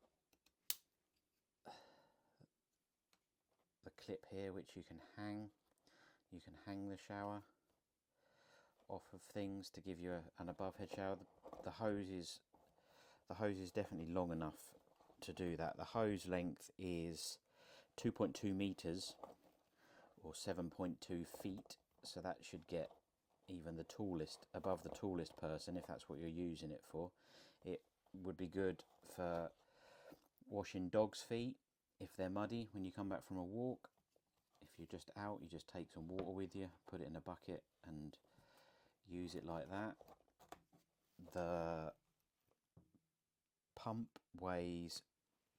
clip here, which you can hang. You can hang the shower off of things to give you an above head shower. The hose is definitely long enough to do that. The hose length is 2.2 meters or 7.2 feet, so that should get even the tallest, above the tallest person, if that's what you're using it for. It would be good for washing dogs' feet if they're muddy when you come back from a walk. If you're just out, you just take some water with you, put it in a bucket and use it like that. The pump weighs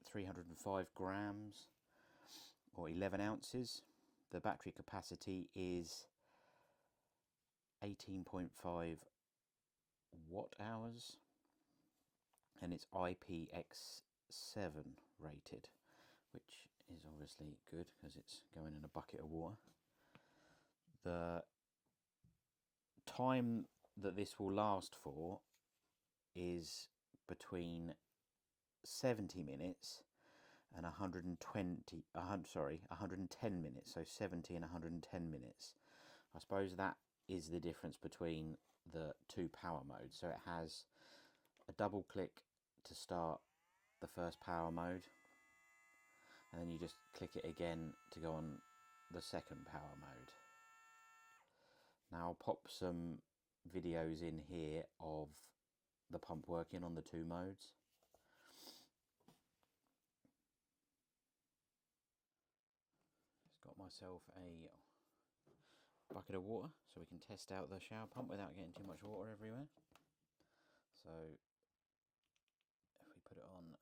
305 grams or 11 ounces. The battery capacity is 18.5 watt hours, and it's IPX7 rated, which is obviously good because it's going in a bucket of water. The time that this will last for is between 70 minutes and 110 minutes, so 70 and 110 minutes. I suppose that is the difference between the two power modes. So it has a double click to start the first power mode, and then you just click it again to go on the second power mode. Now I'll pop some videos in here of the pump working on the two modes. myself a bucket of water so we can test out the shower pump without getting too much water everywhere. So if we put it on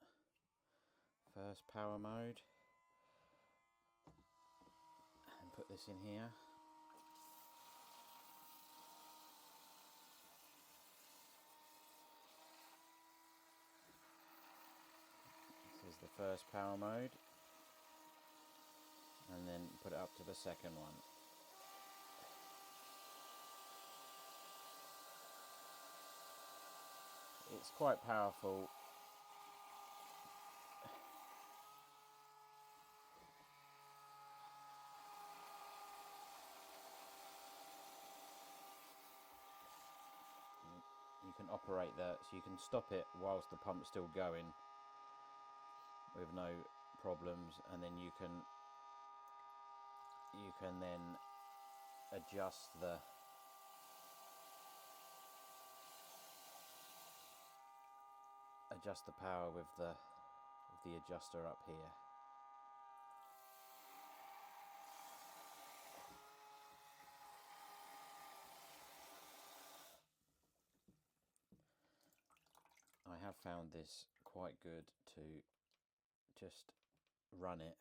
first power mode and put this in here, this is the first power mode, and then put it up to the second one. It's quite powerful. You can operate that, so you can stop it whilst the pump's still going with no problems, and then you can then adjust the power with the adjuster up here. I have found this quite good to just run it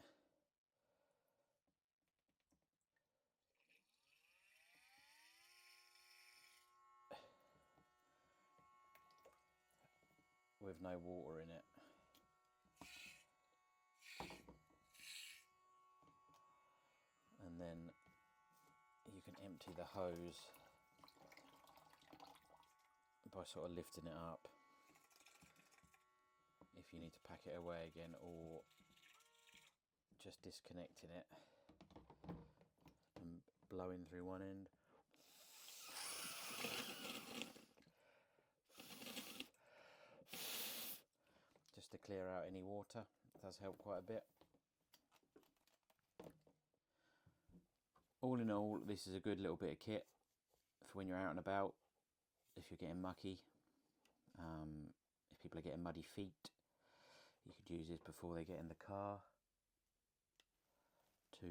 with no water in it. And then you can empty the hose by sort of lifting it up if you need to pack it away again, or just disconnecting it and blowing through one end. Just to clear out any water. It does help quite a bit. All in all, this is a good little bit of kit for when you're out and about, if you're getting mucky, if people are getting muddy feet. You could use this before they get in the car to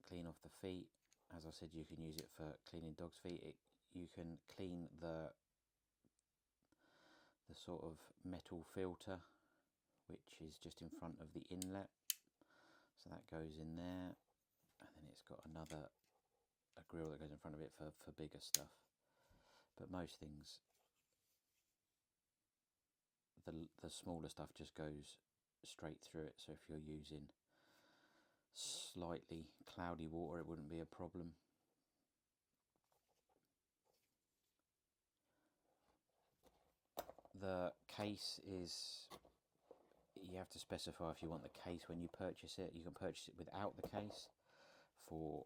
clean off the feet. As I said, you can use it for cleaning dogs' feet. You can clean the sort of metal filter, which is just in front of the inlet. So that goes in there, and then it's got a grill that goes in front of it for bigger stuff. But most things, the smaller stuff just goes straight through it. So if you're using slightly cloudy water, it wouldn't be a problem. The case is, you have to specify if you want the case when you purchase it. You can purchase it without the case for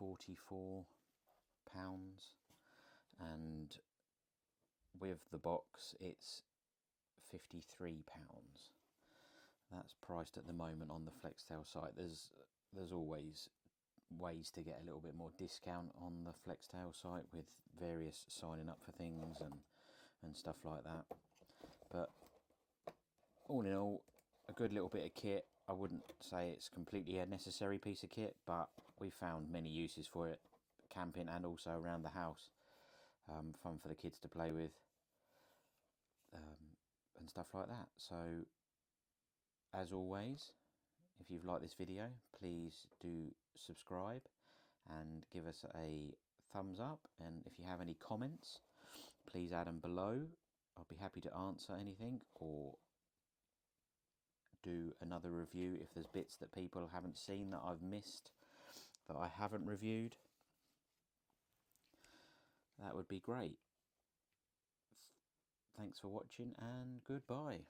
£44, and with the box it's £53. That's priced at the moment on the Flextail site. There's always ways to get a little bit more discount on the Flextail site with various signing up for things and stuff like that. But all in all, a good little bit of kit. I wouldn't say it's completely a necessary piece of kit, but we found many uses for it, camping and also around the house. Fun for the kids to play with, and stuff like that. So as always, if you've liked this video, please do subscribe and give us a thumbs up, and if you have any comments, please add them below. I'll be happy to answer anything, or do another review if there's bits that people haven't seen that I've missed, that I haven't reviewed. That would be great. Thanks for watching, and goodbye.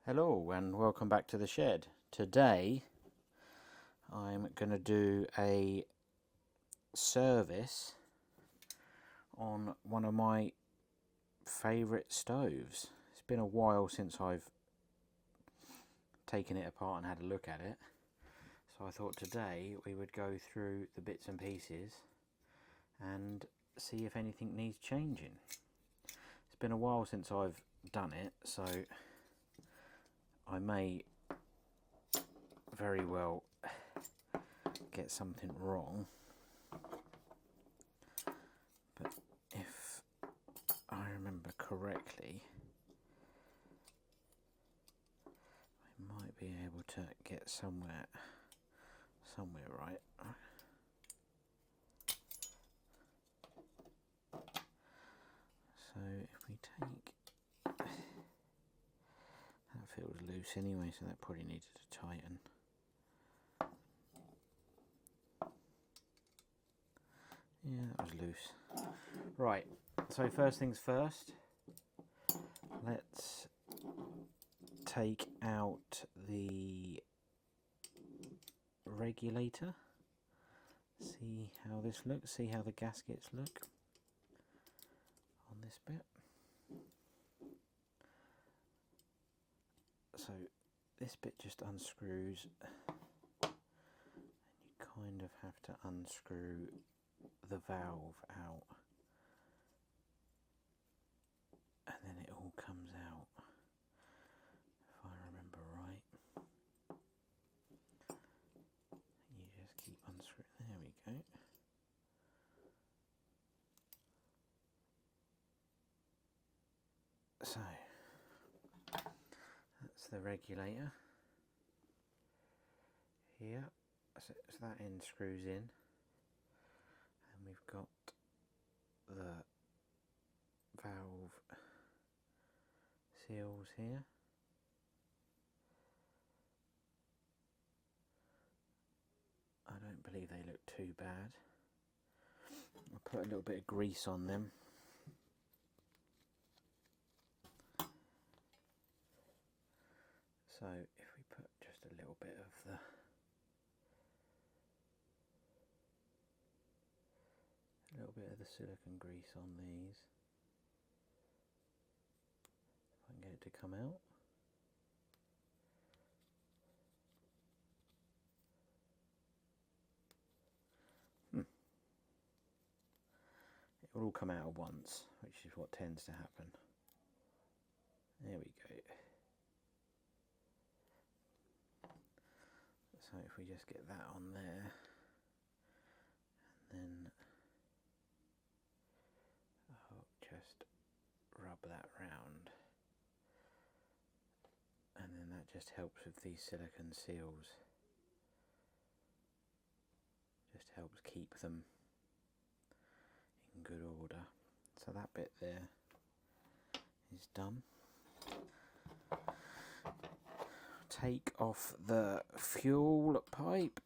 Hello and welcome back to the shed. Today I'm going to do a service on one of my favourite stoves. It's been a while since I've taken it apart and had a look at it, so I thought today we would go through the bits and pieces and see if anything needs changing. It's been a while since I've done it, so I may very well get something wrong. But if I remember correctly, I might be able to get somewhere right. So if we take, that feels loose anyway, so that probably needed to tighten. Yeah, that was loose. Right, so first things first, let's take out the regulator, see how this looks, see how the gaskets look on this bit. So this bit just unscrews, and you kind of have to unscrew the valve out, and then it all comes out, if I remember right. You just keep unscrewing, there we go. So that's the regulator here, so that end screws in, and we've got the valve seals here. I don't believe they look too bad. I'll put a little bit of grease on them. So if we put just a little bit of the silicone grease on these, if I can get it to come out. It will all come out at once, which is what tends to happen. There we go. So if we just get that on there, and then I'll just rub that round, and then that just helps with these silicone seals, just helps keep them in good order. So that bit there is done. Take off the fuel pipe.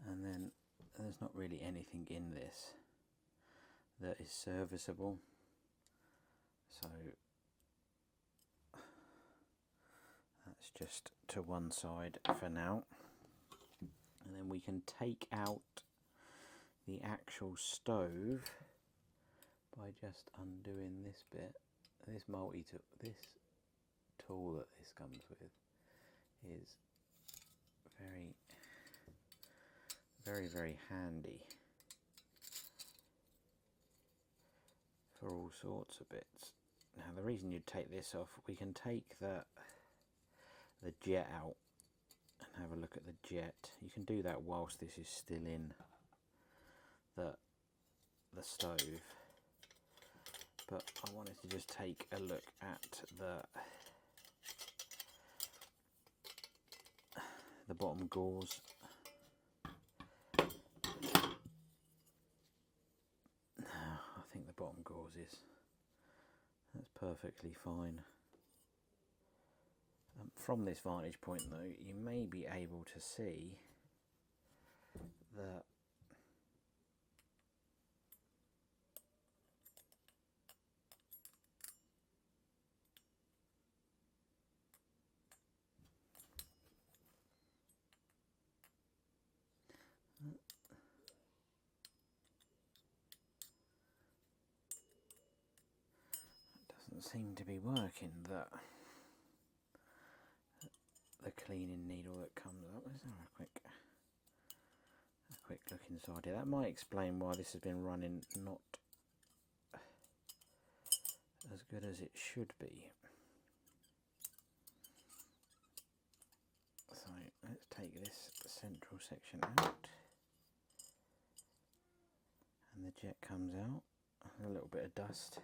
And then there's not really anything in this that is serviceable, so that's just to one side for now. And then we can take out the actual stove by just undoing this bit. This this tool that this comes with is very handy for all sorts of bits. Now the reason you'd take this off, we can take the jet out and have a look at the jet. You can do that whilst this is still in the stove, but I wanted to just take a look at the bottom gauze. I think the bottom gauze that's perfectly fine. From this vantage point though, you may be able to see that doesn't seem to be working, the cleaning needle that comes up. Let's have a quick look inside here. That might explain why this has been running not as good as it should be. So let's take this central section out, and the jet comes out. A little bit of dust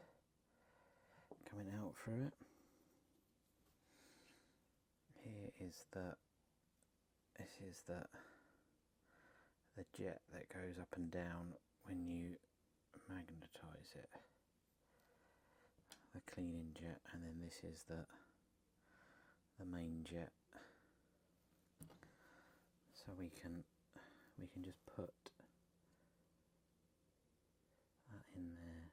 coming out through it. Here is this is the jet that goes up and down when you magnetise it, the cleaning jet, and then this is the main jet. So we can just put that in there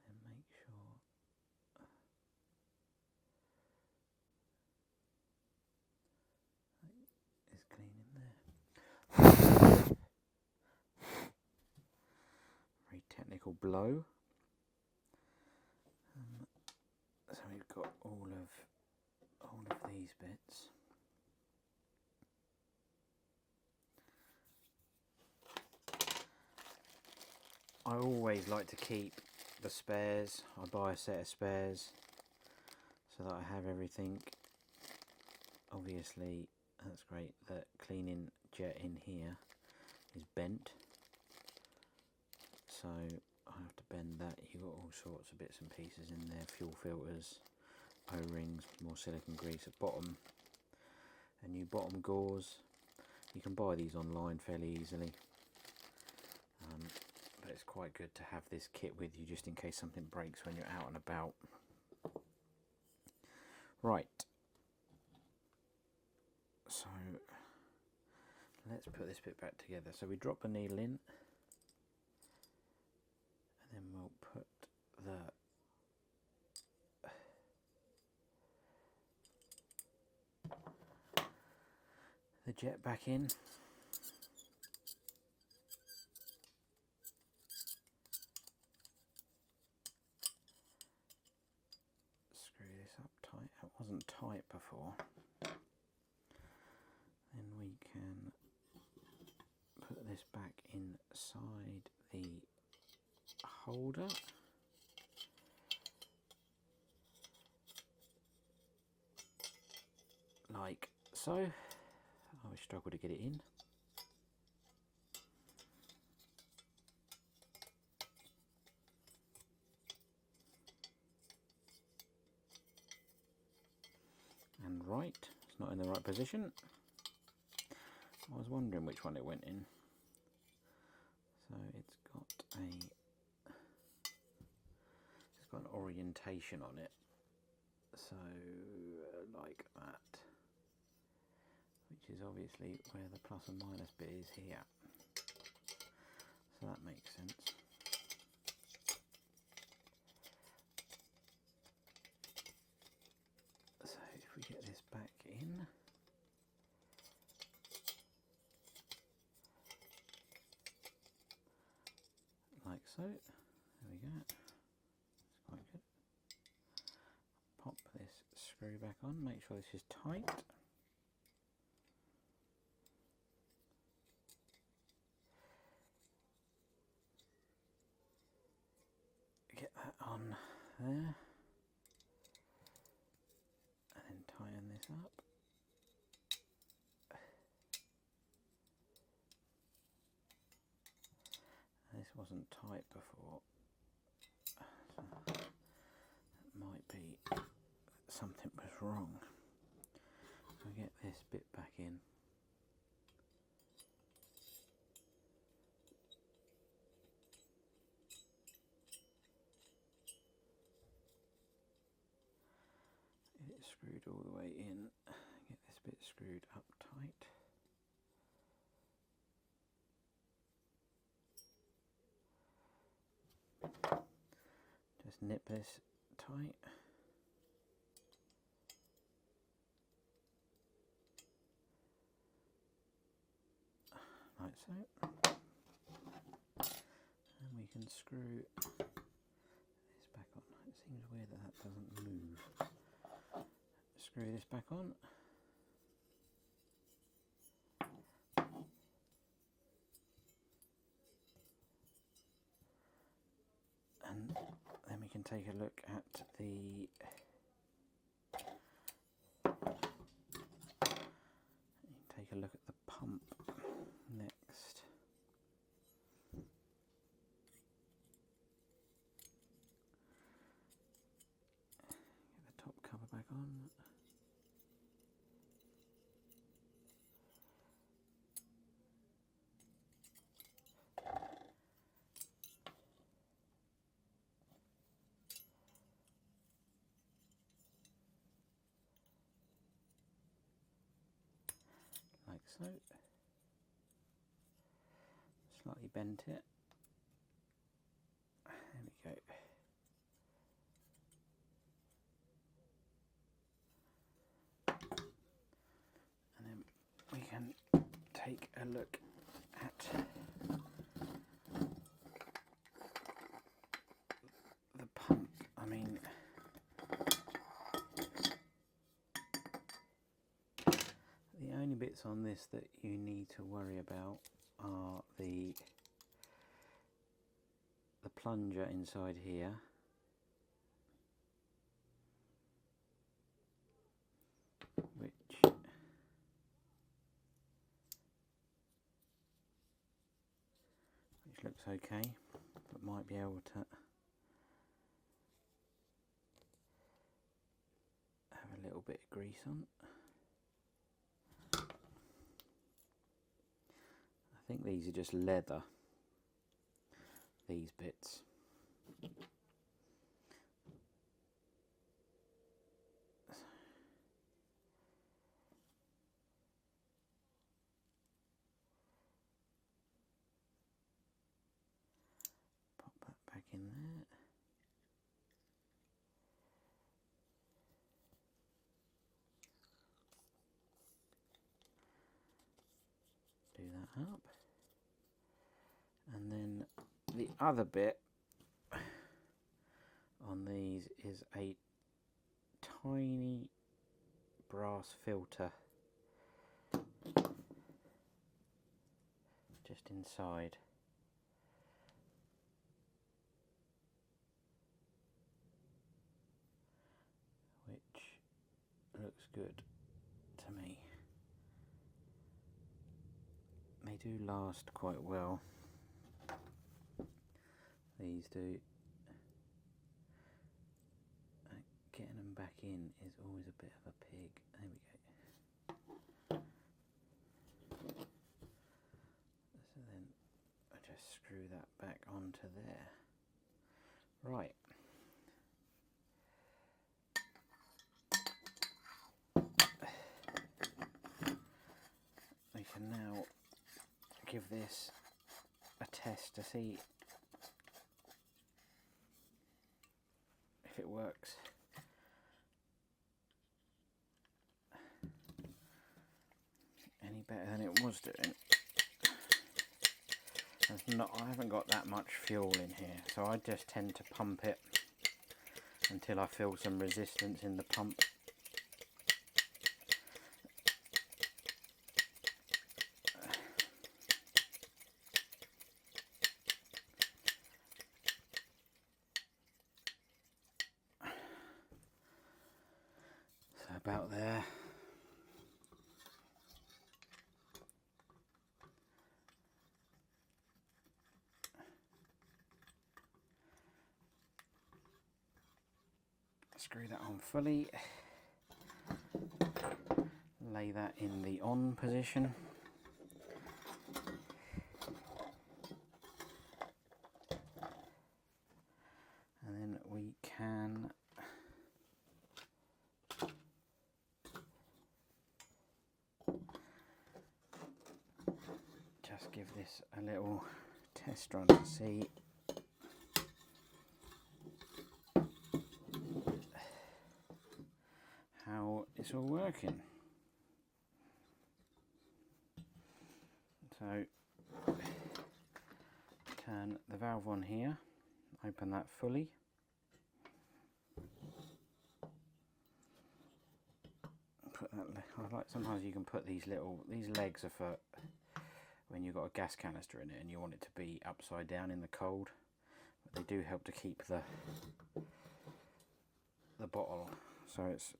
and make sure that is clean in there. Very technical blow. So we've got all of these bits. I always like to keep the spares. I buy a set of spares so that I have everything. Obviously, that's great. The cleaning jet in here is bent, so I have to bend that. You've got all sorts of bits and pieces in there, fuel filters, O-rings, more silicone grease at bottom, and new bottom gauze. You can buy these online fairly easily. But it's quite good to have this kit with you just in case something breaks when you're out and about. Right, so let's put this bit back together. So we drop the needle in, and then we'll put the jet back in. It wasn't tight before. Then we can put this back inside the holder, like so. I always struggle to get it in. And right, it's not in the right position. I was wondering which one it went in. So it's got an orientation on it. So like that, which is obviously where the plus and minus bit is here. So that makes sense. So if we get this back in, like so, there we go, it's quite good. Pop this screw back on, make sure this is tight. Get that on there. And then tighten this up. This wasn't tight before, so that might be something was wrong. So get this bit back in. Get it screwed all the way in. Get this bit screwed up tight. Just nip this tight. Like so. And we can screw this back Seems weird that that doesn't move. Screw this back on. And then we can take a look at the pump next. Get the top cover back on. Like so. Slightly bent it. There we go. And then we can take a look at the pump. I mean, the only bits on this that you need to worry about are the plunger inside here, which looks okay, but might be able to have a little bit of grease on. I think these are just leather, these bits. Pop that back in there. Do that up. And then the other bit on these is a tiny brass filter just inside. Which looks good to me. They do last quite well. These do. Getting them back in is always a bit of a pig. There we go. So then I just screw that back onto there. Right. We can now give this a test to see if it works. Any better than it was doing. I haven't got that much fuel in here, so I just tend to pump it until I feel some resistance in the pump. So about there. Screw that on fully, lay that in the on position, and then we can just give this a little test run to see how it's all working. So turn the valve on here, open that fully, put that. I like, sometimes you can put these legs are for when you've got a gas canister in it and you want it to be upside down in the cold, but they do help to keep the bottle so it's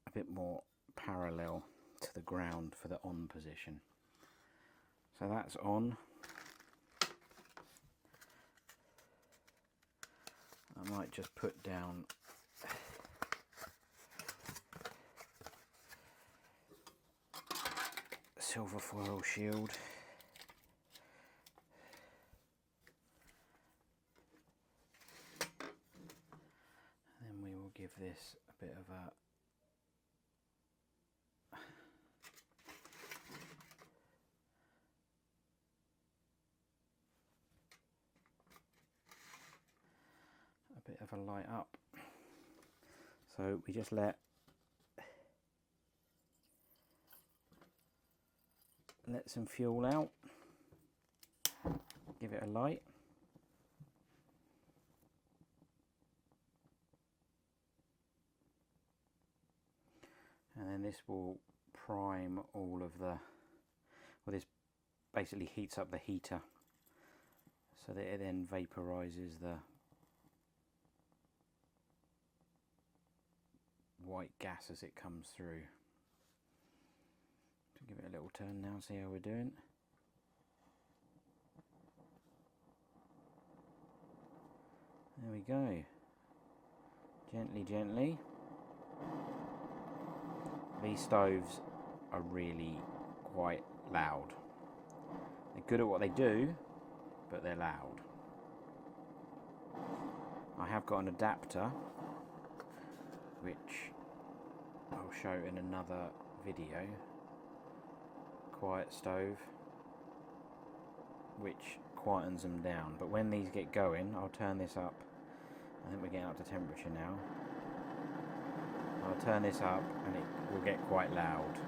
a bit more parallel to the ground for the on position. So that's on. I might just put down silver foil shield. And then we will give this a bit of a light up. So we just let some fuel out, give it a light, and then this will prime all of the, well, this basically heats up the heater so that it then vaporizes the white gas as it comes through. To give it a little turn now, see how we're doing. There we go. Gently, gently. These stoves are really quite loud. They're good at what they do, but they're loud. I have got an adapter, which I'll show in another video. Quietstove, which quietens them down. But when these get going, I'll turn this up. I think we're getting up to temperature now. I'll turn this up and it will get quite loud.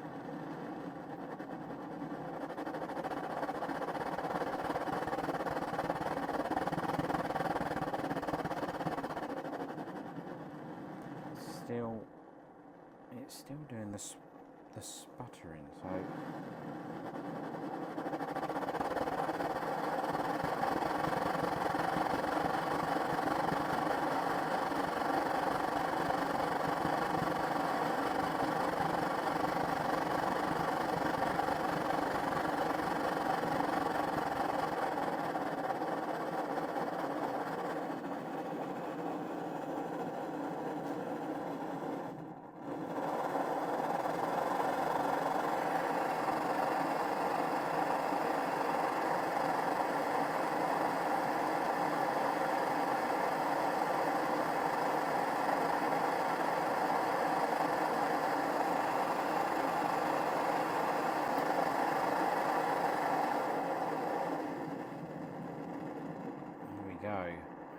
It's still doing the sputtering, so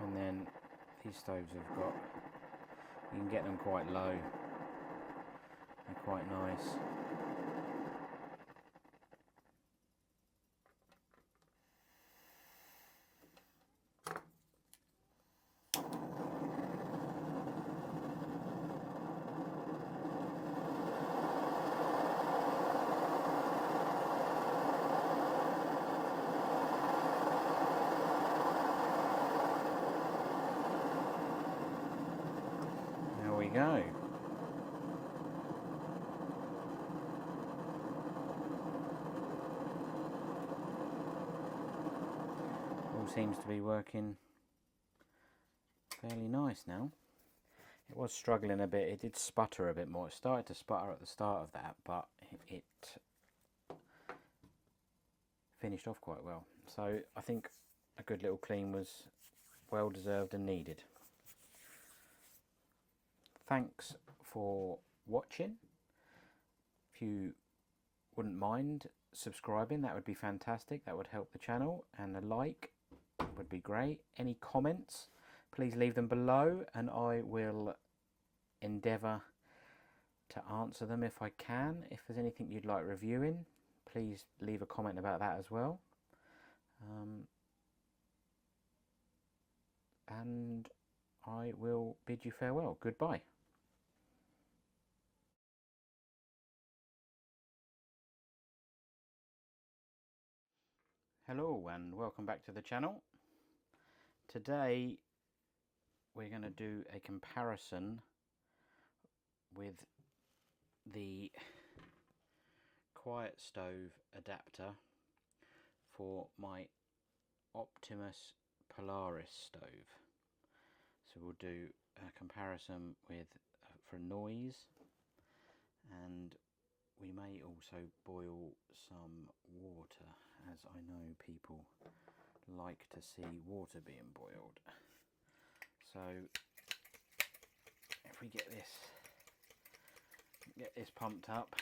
and then these stoves have got, you can get them quite low, they're quite nice. Go. All seems to be working fairly nice now. It was struggling a bit, it did sputter a bit more. It started to sputter at the start of that, but it finished off quite well. So I think a good little clean was well deserved and needed. Thanks for watching. If you wouldn't mind subscribing, that would be fantastic. That would help the channel, and a like would be great. Any comments, please leave them below and I will endeavour to answer them if I can. If there's anything you'd like reviewing, please leave a comment about that as well. And I will bid you farewell. Goodbye. Hello and welcome back to the channel. Today we're going to do a comparison with the Quietstove adapter for my Optimus Polaris stove. So we'll do a comparison with for noise, and we may also boil some water, as I know people like to see water being boiled. So if we get this pumped up,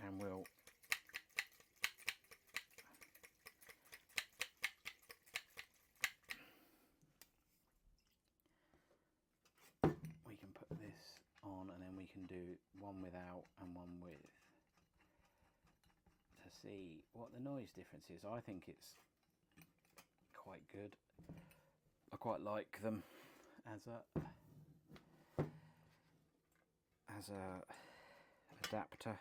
and we can put this on, and then we can do one without and one with to see what the noise difference is. I think it's quite good. I quite like them as a adapter.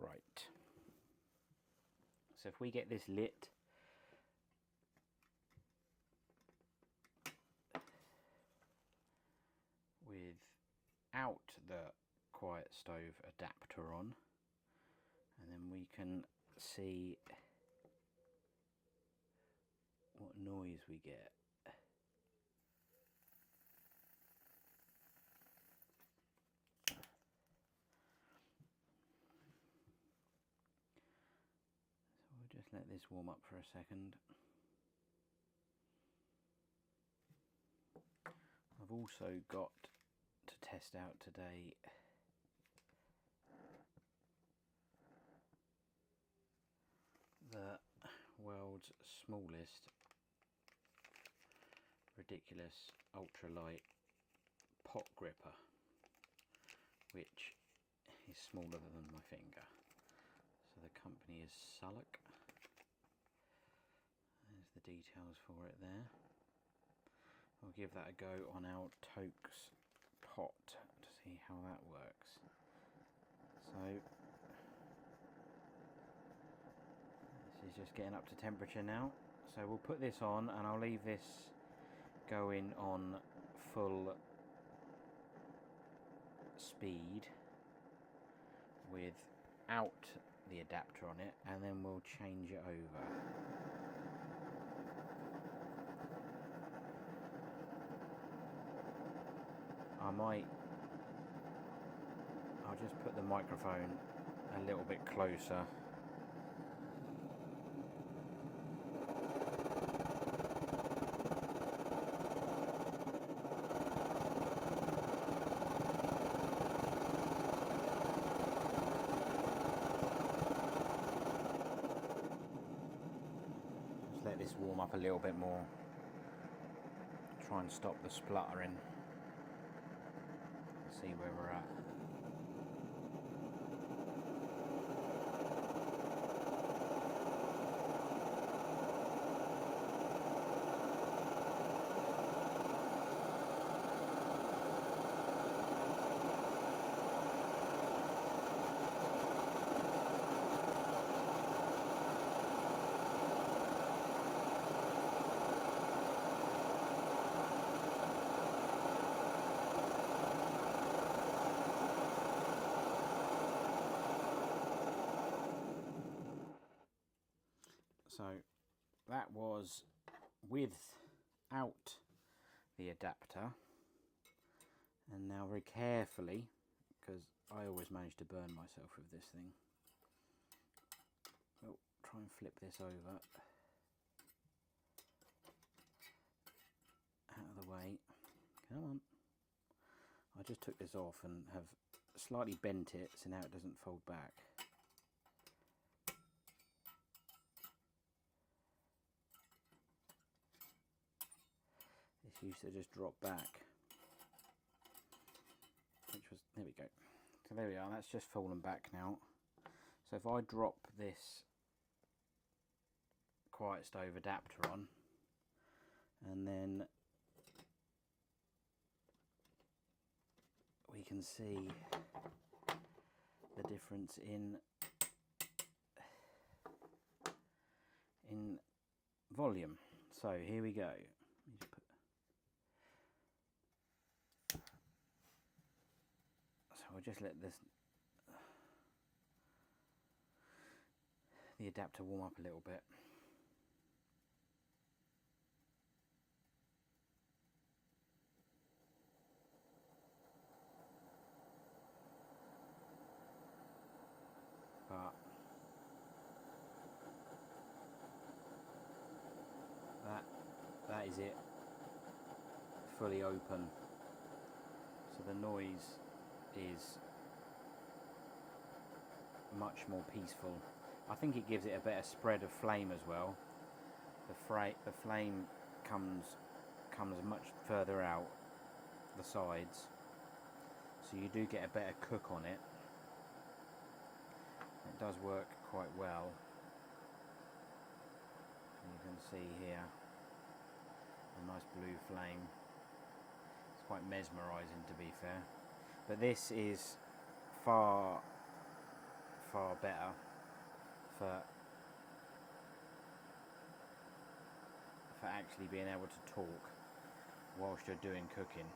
Right, so if we get this lit, without the Quietstove adapter on, and then we can see what noise we get. We'll just let this warm up for a second. I've also got to test out today the world's smallest ridiculous ultralight pot gripper, which is smaller than my finger. So the company is Sullock. There's the details for it there. I'll give that a go on our Toke's pot to see how that works. So this is just getting up to temperature now. So we'll put this on, and I'll leave this going on full speed without the adapter on it, and then we'll change it over. I'll just put the microphone a little bit closer. Just let this warm up a little bit more. Try and stop the spluttering. See where we're at. So that was without the adapter, and now very carefully, because I always manage to burn myself with this thing, we'll try and flip this over out of the way. Come on. I just took this off and have slightly bent it so now it doesn't fold back. This used to just drop back, which was, there we go. So there we are, that's just fallen back now. So if I drop this Quietstove adapter on, and then we can see the difference in volume. So here we go. Let me just put, so I'll just let the adapter warm up a little bit. But that is it, fully open, so the noise is much more peaceful. I think it gives it a better spread of flame as well. The flame comes much further out the sides, so you do get a better cook on it. It does work quite well. You can see here a nice blue flame. It's quite mesmerising, to be fair. But this is far better for actually being able to talk whilst you're doing cooking.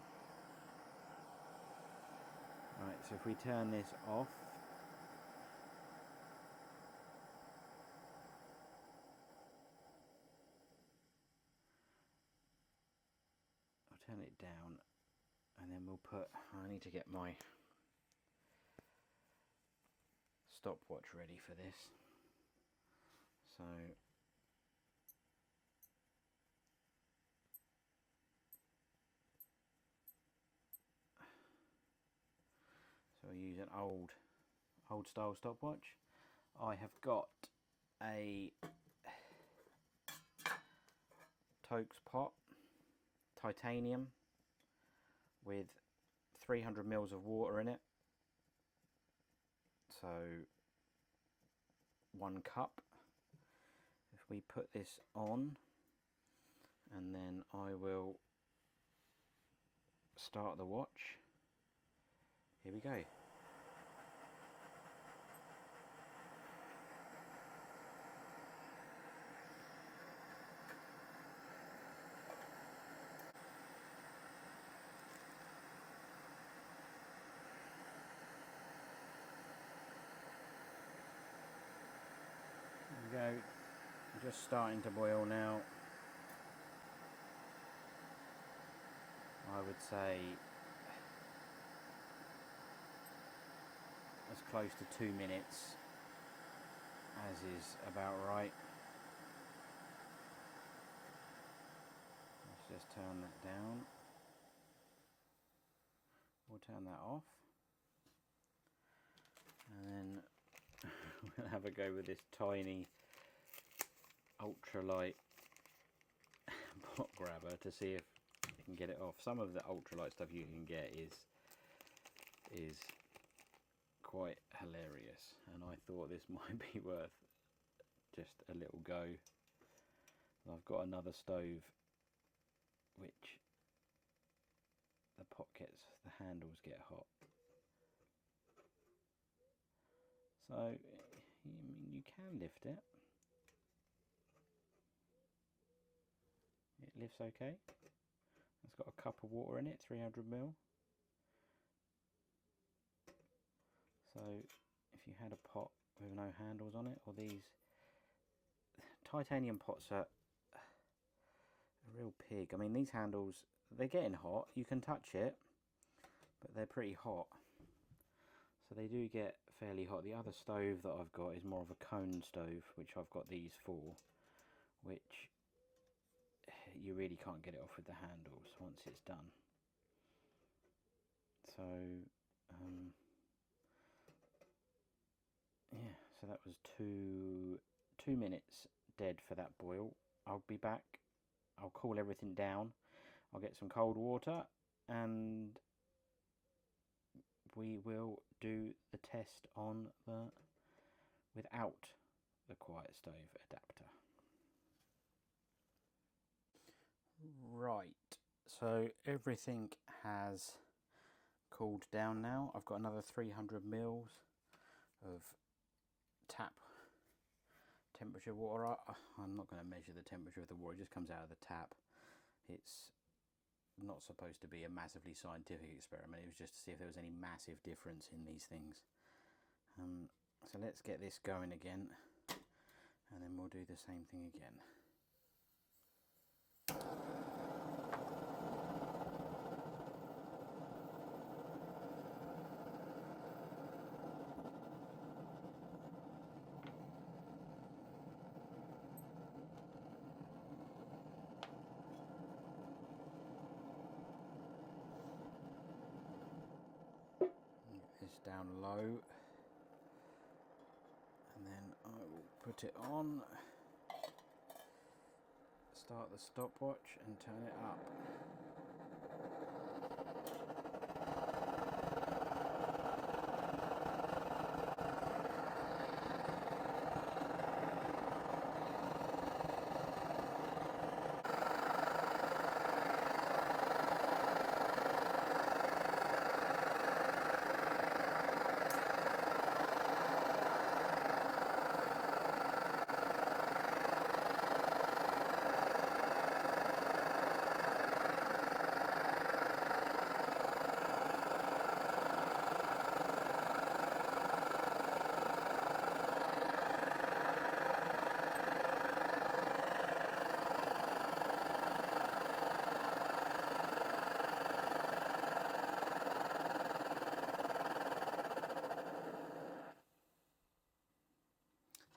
Right, so if we turn this off, I'll turn it down, and then we'll put, I need to get my stopwatch ready for this. So I use an old style stopwatch. I have got a Tokes pot, titanium, with 300 mils of water in it. So 1 cup. If we put this on, and then I will start the watch. Here we go. There we go. Just starting to boil now. I would say as close to 2 minutes as is about right. Let's just turn that down. We'll turn that off, and then we'll have a go with this tiny ultralight pot grabber to see if you can get it off. Some of the ultralight stuff you can get is quite hilarious, and I thought this might be worth just a little go. And I've got another stove which the handles get hot. So I mean, you can lift it. It lifts okay. It's got a cup of water in it, 300 ml. So if you had a pot with no handles on it, or these titanium pots are a real pig. I mean, these handles, they're getting hot. You can touch it, but they're pretty hot. So they do get fairly hot. The other stove that I've got is more of a cone stove, which I've got these for, which you really can't get it off with the handles once it's done. So yeah, so that was two minutes dead for that boil. I'll be back. I'll cool everything down. I'll get some cold water, and we will do the test on the without the Quietstove adapter. Right, so everything has cooled down now. I've got another 300 mils of tap temperature water. I'm not going to measure the temperature of the water, it just comes out of the tap. It's not supposed to be a massively scientific experiment, it was just to see if there was any massive difference in these things. So let's get this going again, and then we'll do the same thing again. Get this down low, and then I will put it on, start the stopwatch and turn it up.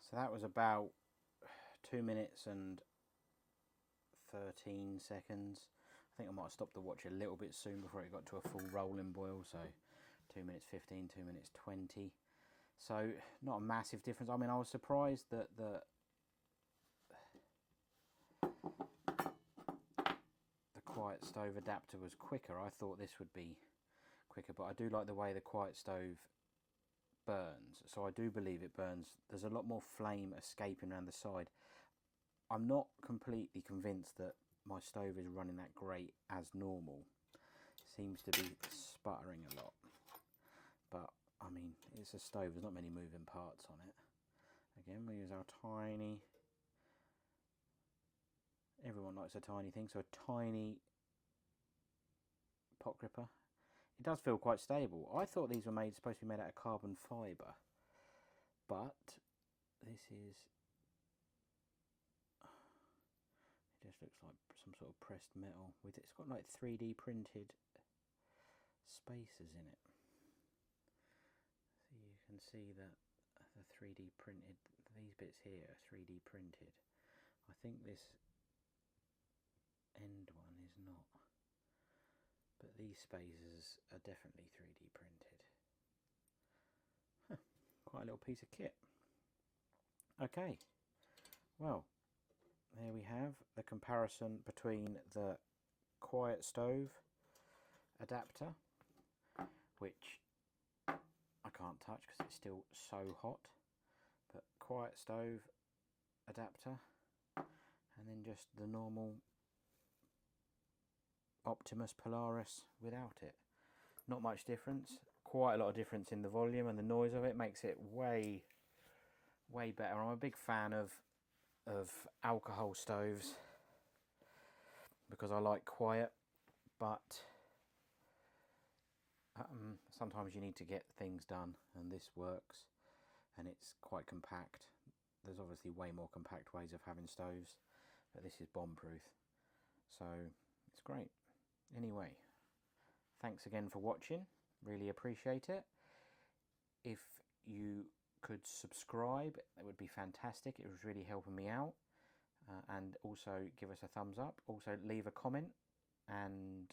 So that was about 2 minutes and 13 seconds. I think I might have stopped the watch a little bit soon before it got to a full rolling boil. So 2 minutes 15, 2 minutes 20. So not a massive difference. I mean, I was surprised that the Quietstove adapter was quicker. I thought this would be quicker, but I do like the way the Quietstove burns, so I do believe it burns. There's a lot more flame escaping around the side. I'm not completely convinced that my stove is running that great as normal. It seems to be sputtering a lot, but I mean, it's a stove, there's not many moving parts on it. Again, we use our tiny, everyone likes a tiny thing, so a tiny pot gripper. It does feel quite stable. I thought these were supposed to be made out of carbon fibre, but this is, it just looks like some sort of pressed metal. It's got like 3D printed spaces in it. So you can see that the 3D printed, these bits here are 3D printed. I think this end one is not. But these spaces are definitely 3D printed. Huh, quite a little piece of kit. Okay, well, there we have the comparison between the Quietstove adapter, which I can't touch because it's still so hot, but Quietstove adapter, and then just the normal Optimus Polaris without it. Not much difference. Quite a lot of difference in the volume, and the noise of it makes it way better. I'm a big fan of alcohol stoves because I like quiet, but sometimes you need to get things done, and this works, and it's quite compact. There's obviously way more compact ways of having stoves, but this is bomb proof, so it's great. Anyway, thanks again for watching, really appreciate it. If you could subscribe, that would be fantastic, it was really helping me out, and also give us a thumbs up, also leave a comment, and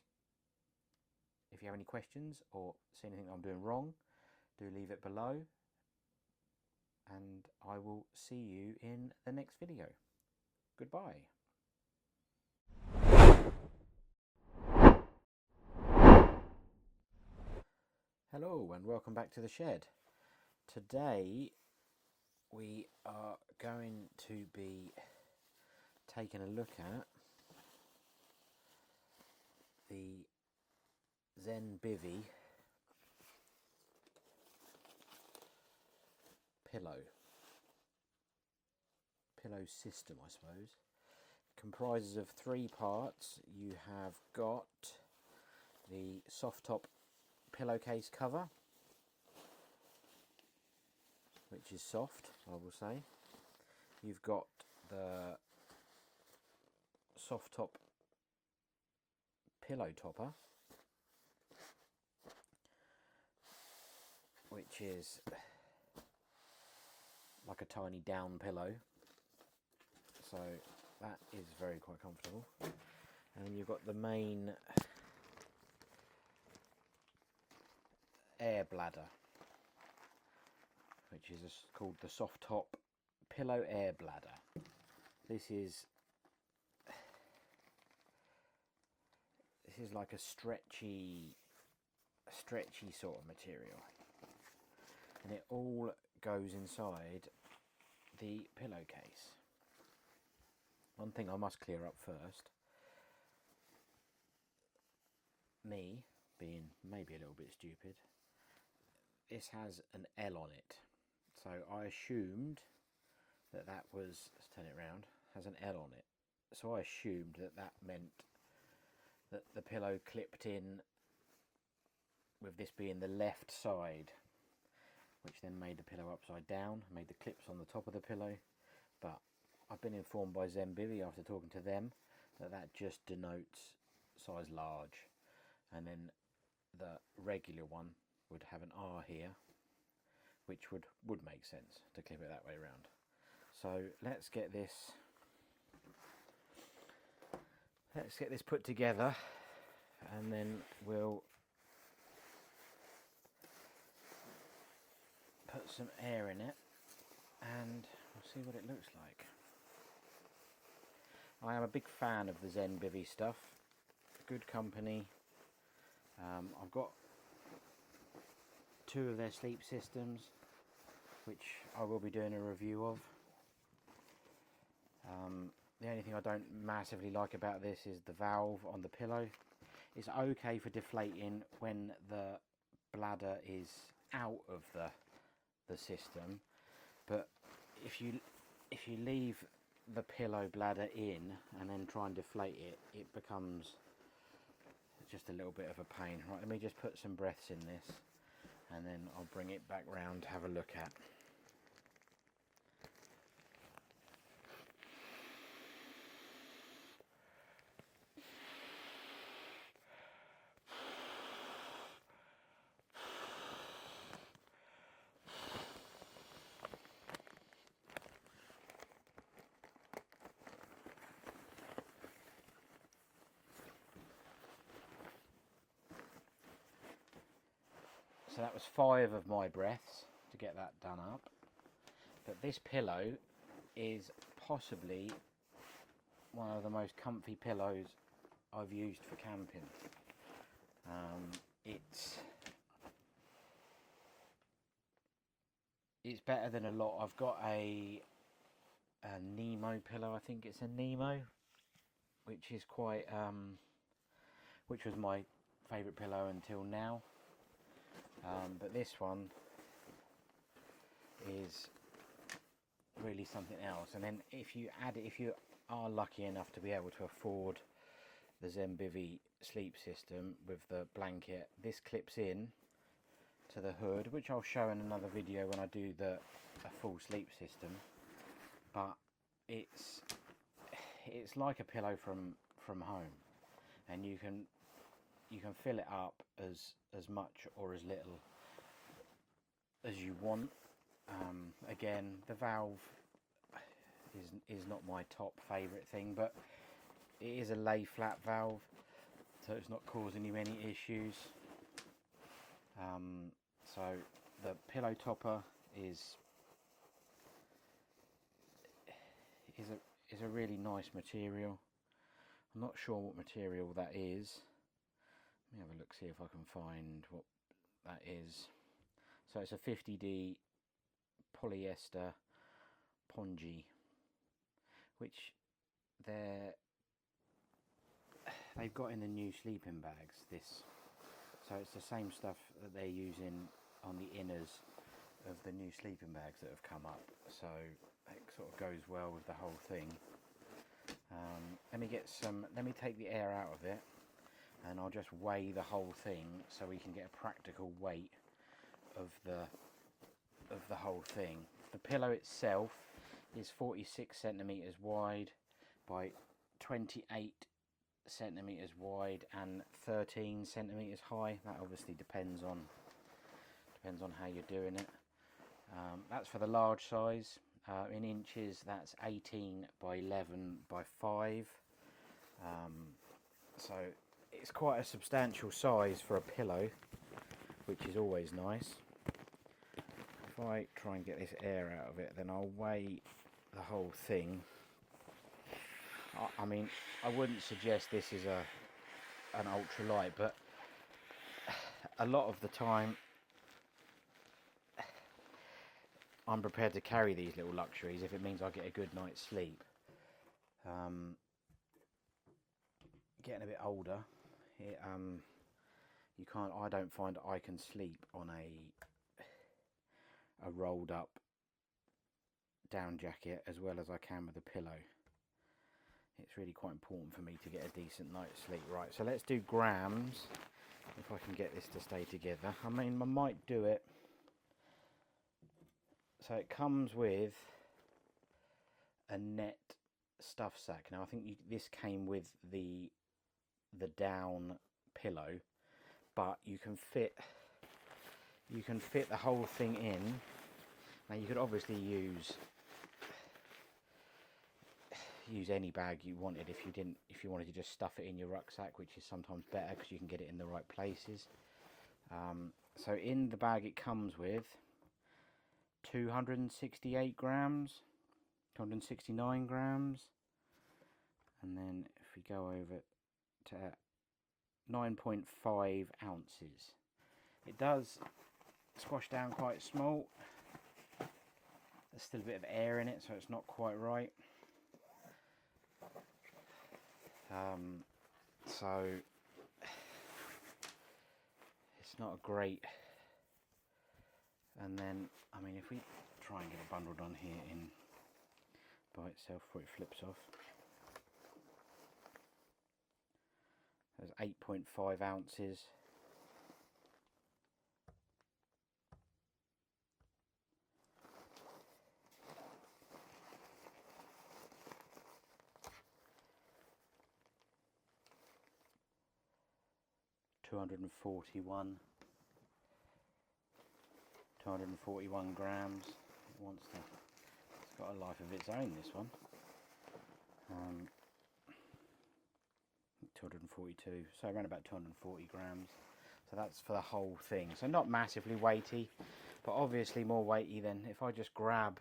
if you have any questions or see anything I'm doing wrong, do leave it below, and I will see you in the next video. Goodbye. Hello and welcome back to the shed. Today we are going to be taking a look at Zenbivy pillow system, I suppose. It comprises of 3 parts. You have got the soft top pillowcase cover, which is soft, I will say. You've got the soft top pillow topper, which is like a tiny down pillow, so that is quite comfortable. And then you've got the main air bladder, which is called the soft top pillow air bladder. This is like a stretchy sort of material, and it all goes inside the pillowcase. One thing I must clear up first, me being maybe a little bit stupid, this has an L on it, so I assumed that was, let's turn it around, has an L on it, so I assumed that meant that the pillow clipped in with this being the left side, which then made the pillow upside down, made the clips on the top of the pillow. But I've been informed by Zenbivy after talking to them that just denotes size large, and then the regular one would have an R here, which would make sense to clip it that way around. So let's get this put together, and then we'll put some air in it and we'll see what it looks like. I am a big fan of the Zenbivy stuff, good company. I've got 2 of their sleep systems, which I will be doing a review of. The only thing I don't massively like about this is the valve on the pillow. It's okay for deflating when the bladder is out of the system, but if you leave the pillow bladder in and then try and deflate it, it becomes just a little bit of a pain. Right, let me just put some breaths in this and then I'll bring it back round to have a look at. So that was 5 of my breaths to get that done up. But this pillow is possibly one of the most comfy pillows I've used for camping. It's better than a lot. I've got a Nemo pillow, I think it's a Nemo, which is quite which was my favourite pillow until now. But this one is really something else. And then if you are lucky enough to be able to afford the Zenbivy sleep system with the blanket, this clips in to the hood, which I'll show in another video when I do a full sleep system. But it's like a pillow from home, and you can fill it up as much or as little as you want. Again, the valve is not my top favourite thing, but it is a lay flat valve, so it's not causing you any issues. So the pillow topper is a really nice material. I'm not sure what material that is. Let me have a look, see if I can find what that is. So it's a 50D polyester pongee, which they've got in the new sleeping bags, this So it's the same stuff that they're using on the inners of the new sleeping bags that have come up. So it sort of goes well with the whole thing. Let me take the air out of it, and I'll just weigh the whole thing so we can get a practical weight of the whole thing. The pillow itself is 46 centimeters wide by 28 centimeters wide and 13 centimeters high. That obviously depends on how you're doing it. That's for the large size. In inches, that's 18 by 11 by 5. So it's quite a substantial size for a pillow, which is always nice. If I try and get this air out of it, then I'll weigh the whole thing. I mean, I wouldn't suggest this is an ultralight, but a lot of the time I'm prepared to carry these little luxuries if it means I get a good night's sleep. Getting a bit older, I don't find I can sleep on a rolled up down jacket as well as I can with a pillow. It's really quite important for me to get a decent night's sleep. Right, so let's do grams, if I can get this to stay together. I mean, I might do it. So it comes with a net stuff sack. Now I think this came with the down pillow, but you can fit the whole thing in. Now you could obviously use any bag you wanted if you wanted to just stuff it in your rucksack, which is sometimes better because you can get it in the right places. So in the bag it comes with 268 grams, 269 grams, and then if we go over to 9.5 ounces. It does squash down quite small. There's still a bit of air in it, so it's not quite right. So it's not a great. And then, I mean, if we try and get it bundled on here in by itself before it flips off, there's 8.5 ounces. $241 grams. It's got a life of its own, this one. 242, so around about 240 grams. So that's for the whole thing. So not massively weighty, but obviously more weighty than if I just grab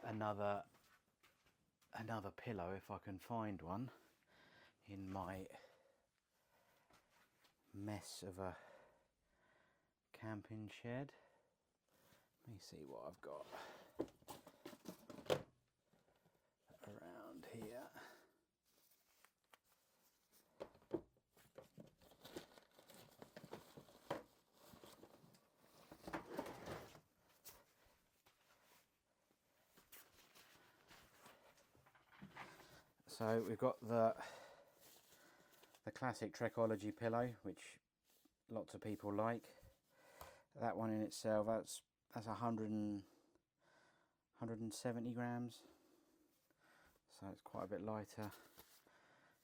another pillow, if I can find one in my mess of a camping shed. Let me see what I've got around here. So we've got the classic Trekology pillow, which lots of people like. That one in itself, that's 170 grams, so it's quite a bit lighter.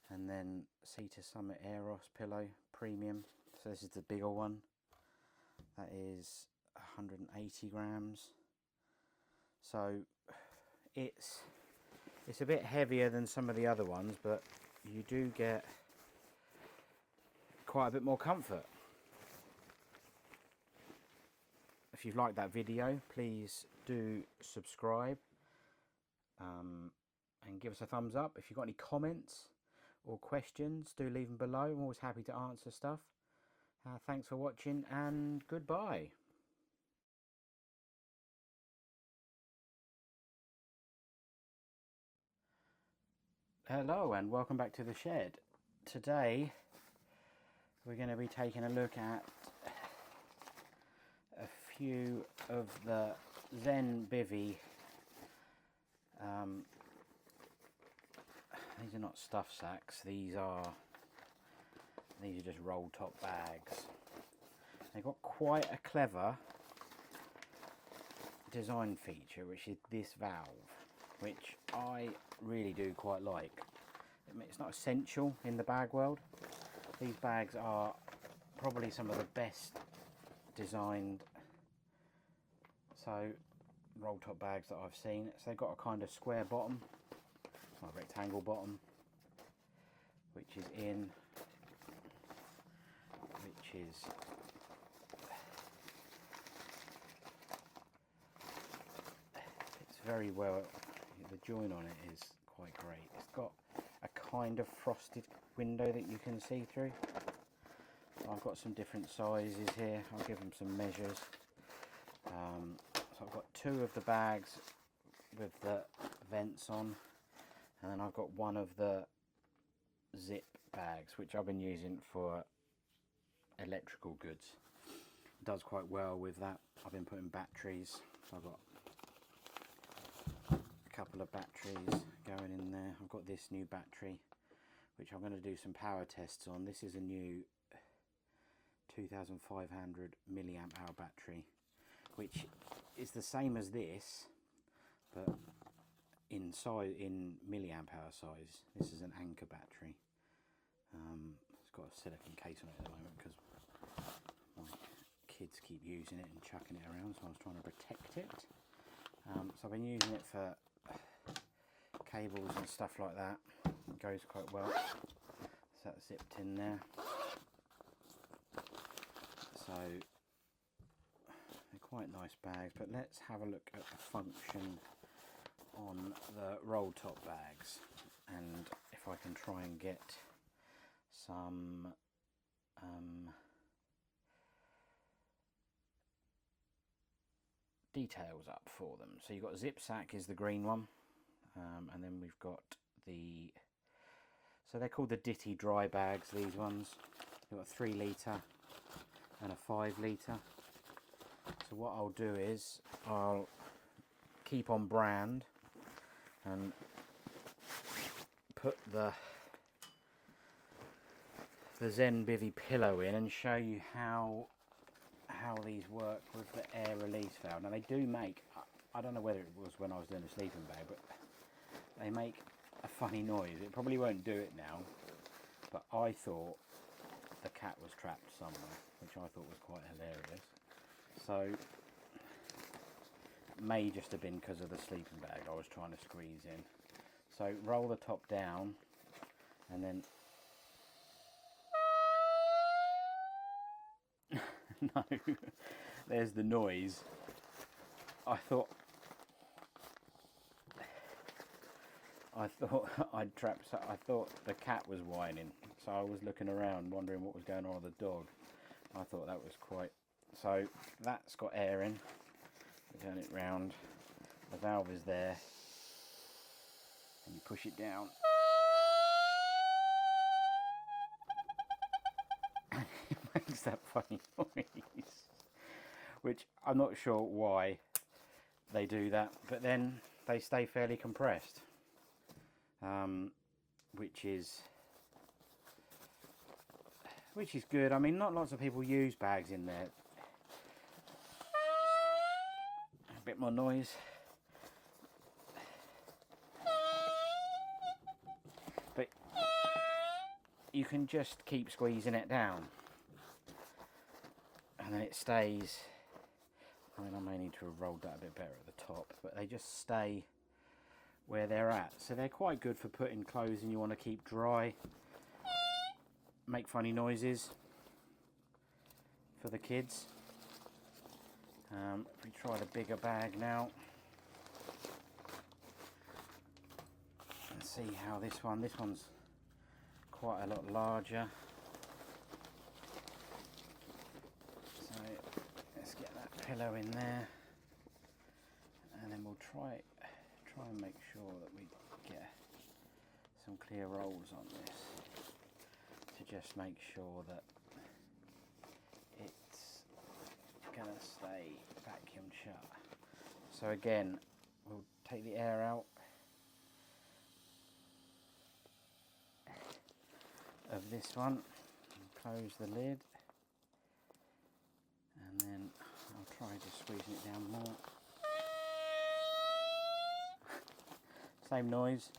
And then Sea Summit Aeros pillow premium, so this is the bigger one, that is 180 grams. So it's a bit heavier than some of the other ones, but you do get quite a bit more comfort. If you've liked that video, please do subscribe and give us a thumbs up. If you've got any comments or questions, do leave them below. I'm always happy to answer stuff. Thanks for watching, and goodbye. Hello and welcome back to the shed. Today we're going to be taking a look at a few of the Zenbivy. These are not stuff sacks, these are just roll top bags. They've got quite a clever design feature, which is this valve, which I really do quite like. It's not essential in the bag world. These bags are probably some of the best designed roll top bags that I've seen. So they've got a kind of square bottom, or rectangle bottom, which is it's very well, the join on it is quite great. It's got a kind of frosted window that you can see through. I've got some different sizes here. I'll give them some measures. So I've got two of the bags with the vents on, and then I've got one of the zip bags, which I've been using for electrical goods. It does quite well with that. I've been putting batteries, so I've got a couple of batteries going in there. I've got this new battery, which I'm going to do some power tests on. This is a new 2500 milliamp hour battery, which is the same as this, but in size, in milliamp hour size. This is an Anchor battery. It's got a silicone case on it at the moment because my kids keep using it and chucking it around, so I was trying to protect it. So I've been using it for cables and stuff like that. It goes quite well. So that's zipped in there. So they're quite nice bags, but let's have a look at the function on the roll top bags, and if I can try and get some details up for them. So you've got zip sack is the green one, and then we've got the, so they're called the Ditty Dry bags, these ones. You've got a 3 litre and a 5 litre. So what I'll do is I'll keep on brand and put the Zenbivy pillow in and show you how these work with the air release valve. Now they do make, I don't know whether it was when I was doing the sleeping bag, but they make a funny noise. It probably won't do it now, but I thought the cat was trapped somewhere, which I thought was quite hilarious. So it may just have been because of the sleeping bag I was trying to squeeze in. So roll the top down and then no, there's the noise. I thought I'd trapped, so I thought the cat was whining, so I was looking around wondering what was going on with the dog. I thought that was quite, so that's got air in. We turn it round, the valve is there, and you push it down. Makes that funny noise, which I'm not sure why they do that, but then they stay fairly compressed, which is good. I mean, not lots of people use bags in there. A bit more noise, but you can just keep squeezing it down and then it stays. I mean, I may need to have rolled that a bit better at the top, but they just stay where they're at. So they're quite good for putting clothes in you want to keep dry. Make funny noises for the kids. If we try the bigger bag now, and see how this one's quite a lot larger. So let's get that pillow in there, and then we'll try and make sure that we get some clear rolls on this, to just make sure that going to stay vacuumed shut. So again, we'll take the air out of this one and close the lid, and then I'll try just squeezing it down more. Same noise.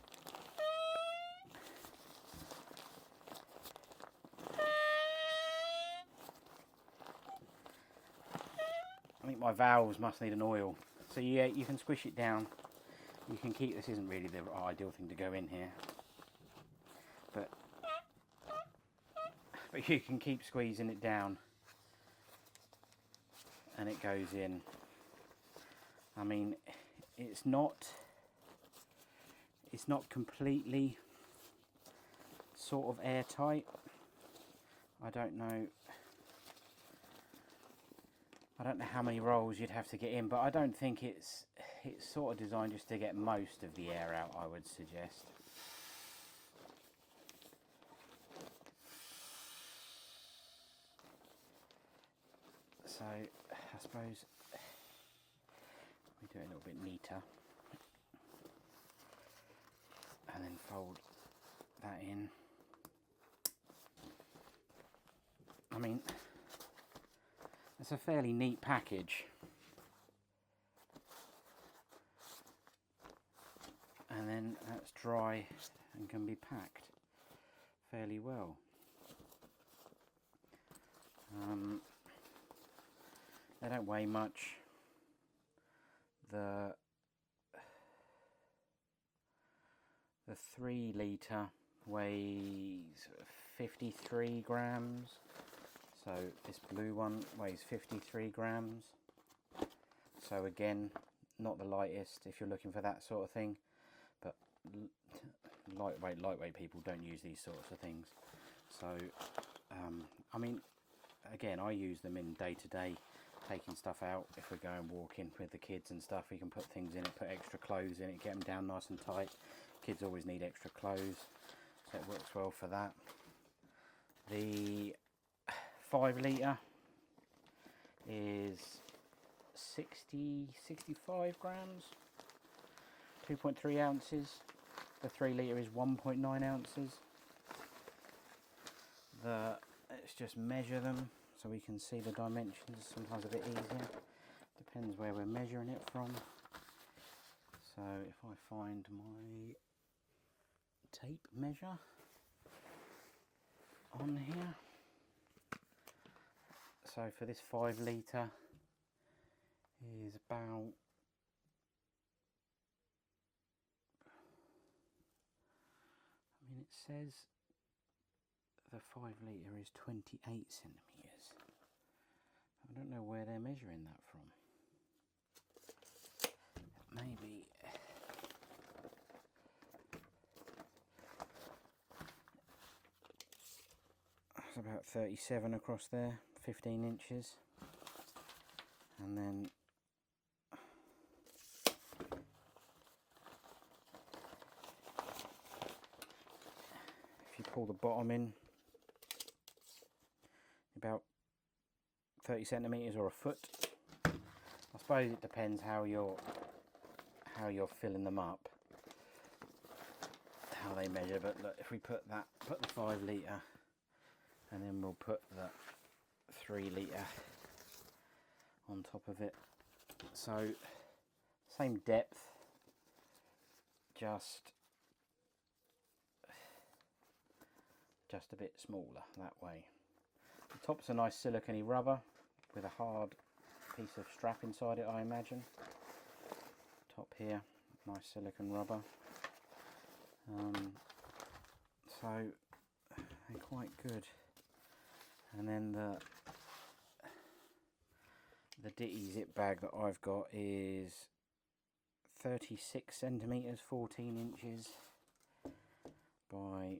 I think my valves must need an oil. So yeah, you can squish it down. You can keep, this isn't really the ideal thing to go in here, but you can keep squeezing it down and it goes in. I mean, it's not completely sort of airtight. I don't know how many rolls you'd have to get in, but I don't think it's sort of designed just to get most of the air out, I would suggest. So I suppose we do it a little bit neater and then fold that in. I mean, it's a fairly neat package, and then that's dry and can be packed fairly well. They don't weigh much. The 3 litre weighs 53 grams. So this blue one weighs 53 grams. So again, not the lightest if you're looking for that sort of thing, but lightweight people don't use these sorts of things. So I mean, again, I use them in day to day, taking stuff out. If we're going walking with the kids and stuff, we can put things in it, put extra clothes in it, get them down nice and tight. Kids always need extra clothes, so it works well for that. The 5 litre is 65 grams, 2.3 ounces. The 3 litre is 1.9 ounces. Let's just measure them so we can see the dimensions. Sometimes a bit easier, depends where we're measuring it from. So if I find my tape measure on here, so for this 5 litre is about, I mean, it says the 5 litre is 28 centimetres. I don't know where they're measuring that from. Maybe it's about 37 across there, 15 inches. And then if you pull the bottom in, about 30 centimetres or a foot. I suppose it depends how you're filling them up, how they measure. But look, if we put the 5 litre, and then we'll put the 3 litre on top of it. So same depth, just a bit smaller that way. The top's a nice silicone-y rubber with a hard piece of strap inside it, I imagine. Top here, nice silicone rubber. So they're quite good. And then the Ditty zip bag that I've got is 36 centimetres, 14 inches by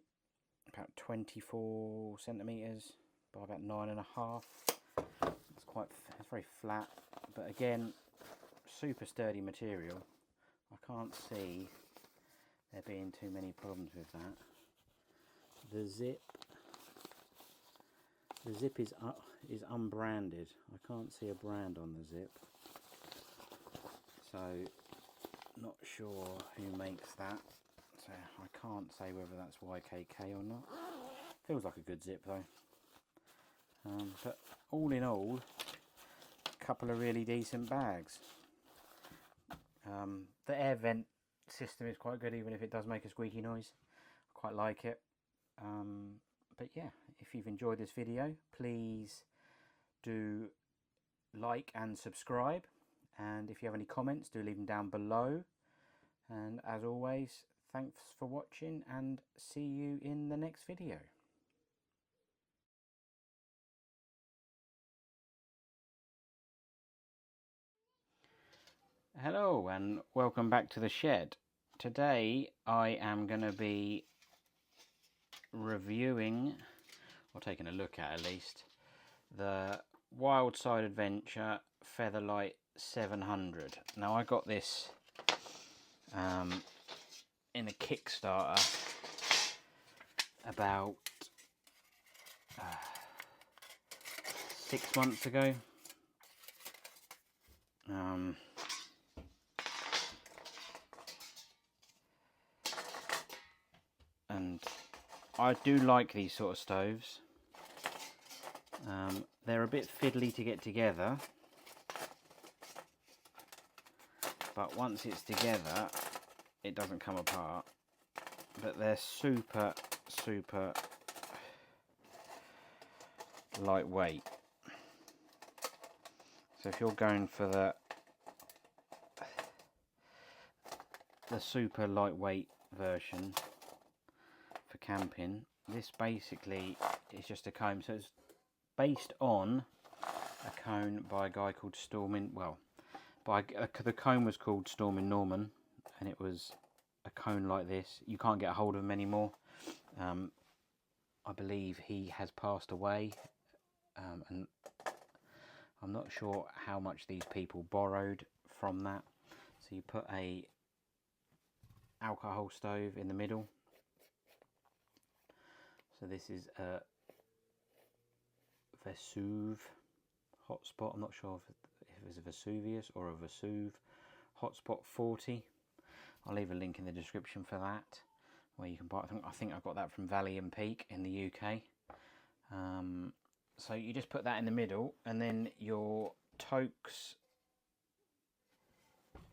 about 24 centimetres by about 9.5. It's very flat, but again, super sturdy material. I can't see there being too many problems with that. The zip The zip is unbranded. I can't see a brand on the zip, so not sure who makes that. So I can't say whether that's YKK or not. Feels like a good zip though. But all in all, a couple of really decent bags. The air vent system is quite good, even if it does make a squeaky noise. I quite like it. But yeah, if you've enjoyed this video, please do like and subscribe. And if you have any comments, do leave them down below. And as always, thanks for watching and see you in the next video. Hello and welcome back to the shed. Today I am going to be reviewing, or taking a look at least, the Wildside Adventure FL700. Now I got this in a Kickstarter about 6 months ago. And I do like these sort of stoves. They're a bit fiddly to get together, but once it's together it doesn't come apart. But they're super lightweight, so if you're going for the super lightweight version for camping, this basically is just a comb. So it's based on a cone by a guy called the cone was called Stormin Norman, and it was a cone like this. You can't get a hold of him anymore. I believe he has passed away, and I'm not sure how much these people borrowed from that. So you put a alcohol stove in the middle. So this is a Vesuve hotspot. I'm not sure if it's a Vesuvius or a Vesuve hotspot 40. I'll leave a link in the description for that, where you can buy. I think I got that from Valley and Peak in the UK. So you just put that in the middle, and then your Toke's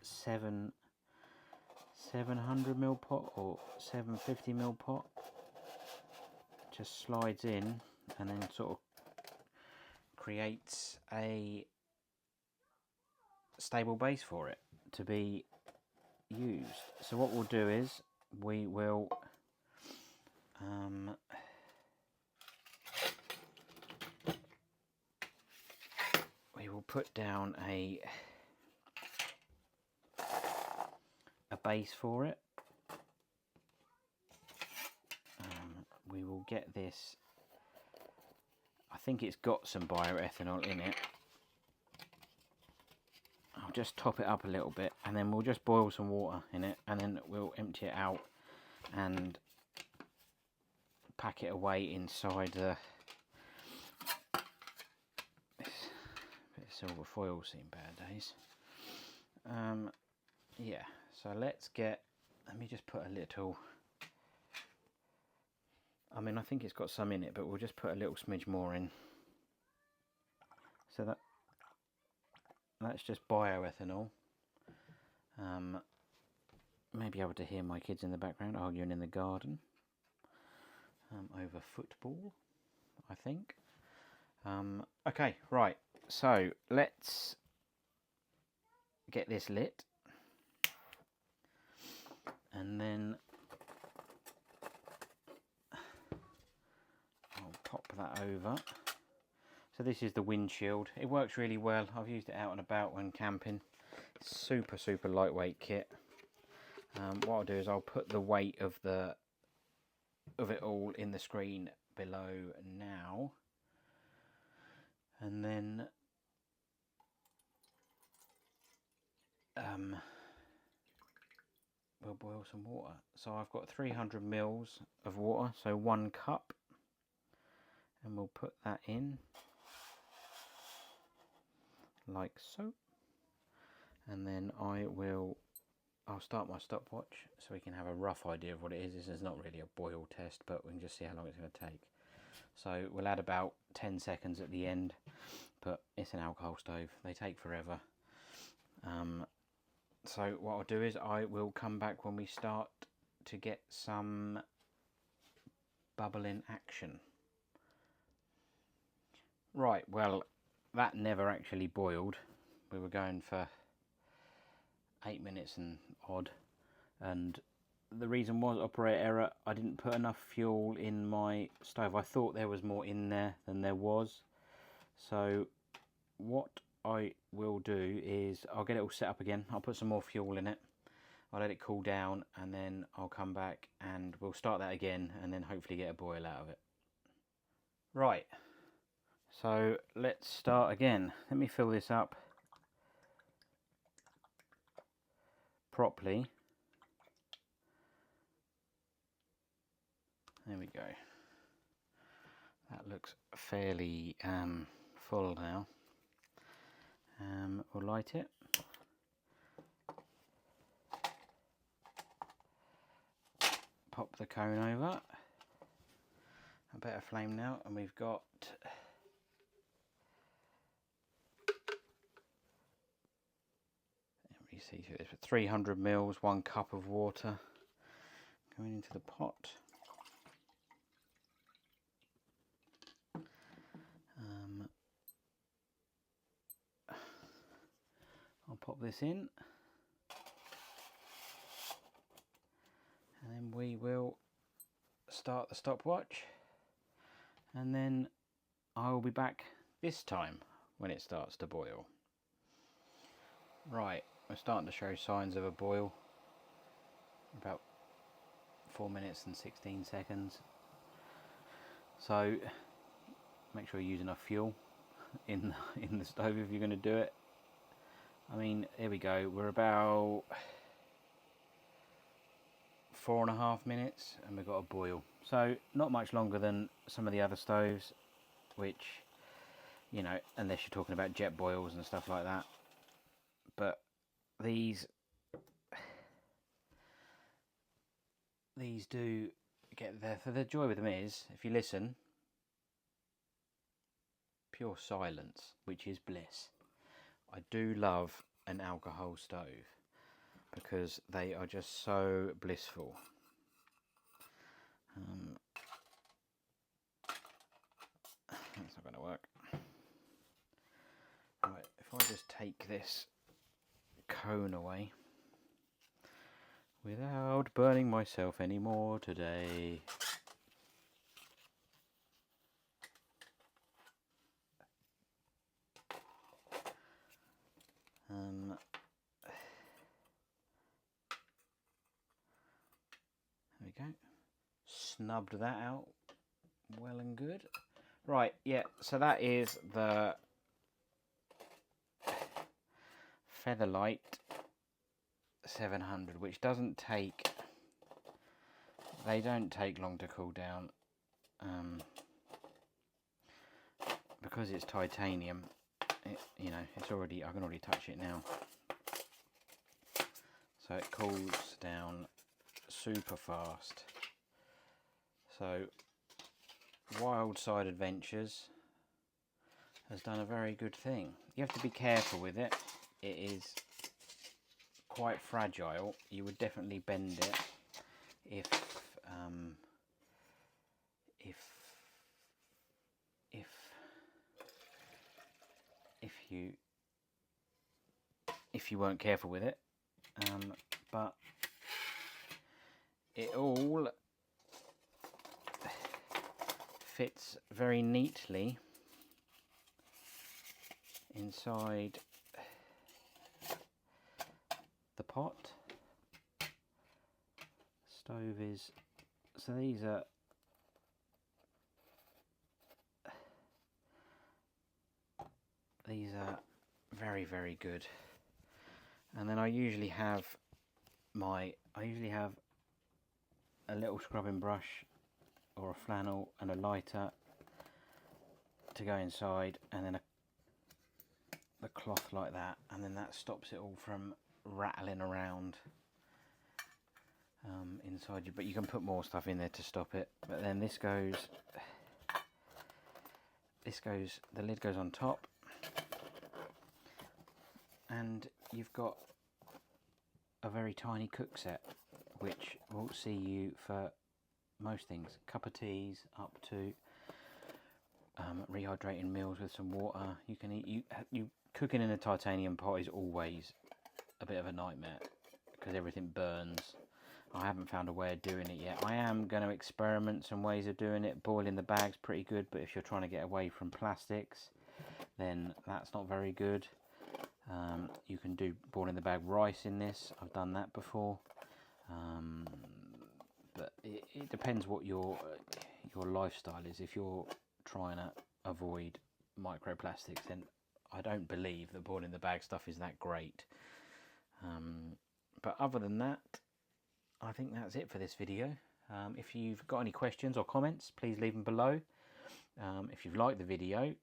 700ml pot or 750ml pot just slides in, and then sort of creates a stable base for it to be used. So what we'll do is we will put down a base for it. We will get this, I think it's got some bioethanol in it. I'll just top it up a little bit, and then we'll just boil some water in it, and then we'll empty it out and pack it away inside the bit of silver foil seen bad days. Yeah, so let me just put a little, I mean, I think it's got some in it, but we'll just put a little smidge more in. So that's just bioethanol. May be able to hear my kids in the background arguing in the garden over football, I think. Okay, right, so let's get this lit, and then I'll pop that over. So this is the windshield. It works really well. I've used it out and about when camping. It's super lightweight kit. What I'll do is I'll put the weight of it all in the screen below now, and then we'll boil some water. So I've got 300 mils of water, so 1 cup, and we'll put that in like so, and then I'll start my stopwatch so we can have a rough idea of what it is. This is not really a boil test, but we can just see how long it's going to take. So we'll add about 10 seconds at the end, but it's an alcohol stove, they take forever. So what I'll do is I will come back when we start to get some bubbling action. Right, well, that never actually boiled. We were going for 8 minutes and odd, and the reason was operator error. I didn't put enough fuel in my stove. I thought there was more in there than there was. So what I will do is I'll get it all set up again. I'll put some more fuel in it. I'll let it cool down, and then I'll come back and we'll start that again, and then hopefully get a boil out of it. Right, so let's start again. Let me fill this up properly. There we go. That looks fairly full now. We'll light it. Pop the cone over. A better flame now, and we've got you see through this, 300 mils, 1 cup of water going into the pot. I'll pop this in, and then we will start the stopwatch, and then I will be back this time when it starts to boil. Right, we're starting to show signs of a boil. About 4 minutes and 16 seconds. So make sure you use enough fuel in the stove if you're going to do it. I mean, here we go. We're about 4.5 minutes and we've got a boil. So not much longer than some of the other stoves, which, you know, unless you're talking about jet boils and stuff like that. But these do get there. So the joy with them is, if you listen, pure silence, which is bliss. I do love an alcohol stove because they are just so blissful. That's not going to work. Right, if I just take this cone away without burning myself anymore today. There we go. Snubbed that out well and good. Right, yeah, so that is the Featherlight 700, which doesn't take, they don't take long to cool down, because it's titanium. You know, it's already, I can already touch it now, so it cools down super fast. So Wildside Adventures has done a very good thing. You have to be careful with it. It is quite fragile. You would definitely bend it if you weren't careful with it, but it all fits very neatly inside the pot. Stove is, so these are very, very good. And then I usually have a little scrubbing brush or a flannel and a lighter, to go inside, and then the cloth like that, and then that stops it all from rattling around inside you. But you can put more stuff in there to stop it. But then this goes, the lid goes on top, and you've got a very tiny cook set, which will see you for most things, cup of teas up to rehydrating meals with some water. You can eat, you cooking in a titanium pot is always a bit of a nightmare because everything burns. I haven't found a way of doing it yet. I am going to experiment some ways of doing it. Boiling the bag's pretty good, but if you're trying to get away from plastics, then that's not very good. You can do boiling the bag rice in this. I've done that before, but it depends what your lifestyle is. If you're trying to avoid microplastics, then I don't believe that boiling the bag stuff is that great. But other than that, I think that's it for this video. If you've got any questions or comments, please leave them below. If you've liked the video,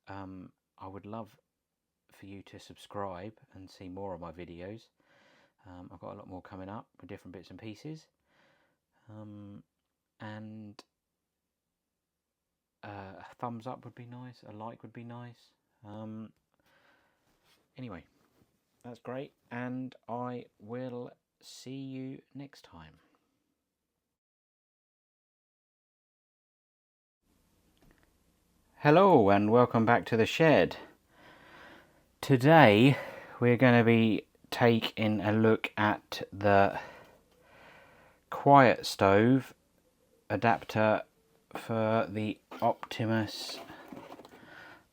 I would love for you to subscribe and see more of my videos. I've got a lot more coming up with different bits and pieces, and a thumbs up would be nice, a like would be nice. Anyway, that's great, and I will see you next time. Hello and welcome back to the shed. Today we're going to be taking a look at the Quietstove adapter for the Optimus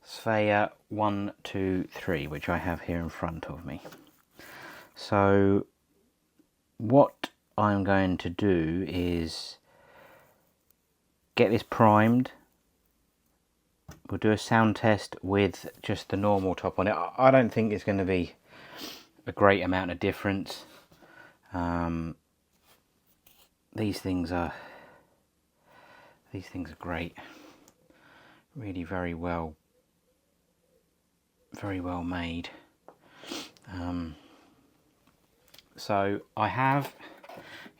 SVEA 123, which I have here in front of me. So what I'm going to do is get this primed. We'll do a sound test with just the normal top on it. I don't think it's going to be a great amount of difference. These things are great. Really very well made. So I have,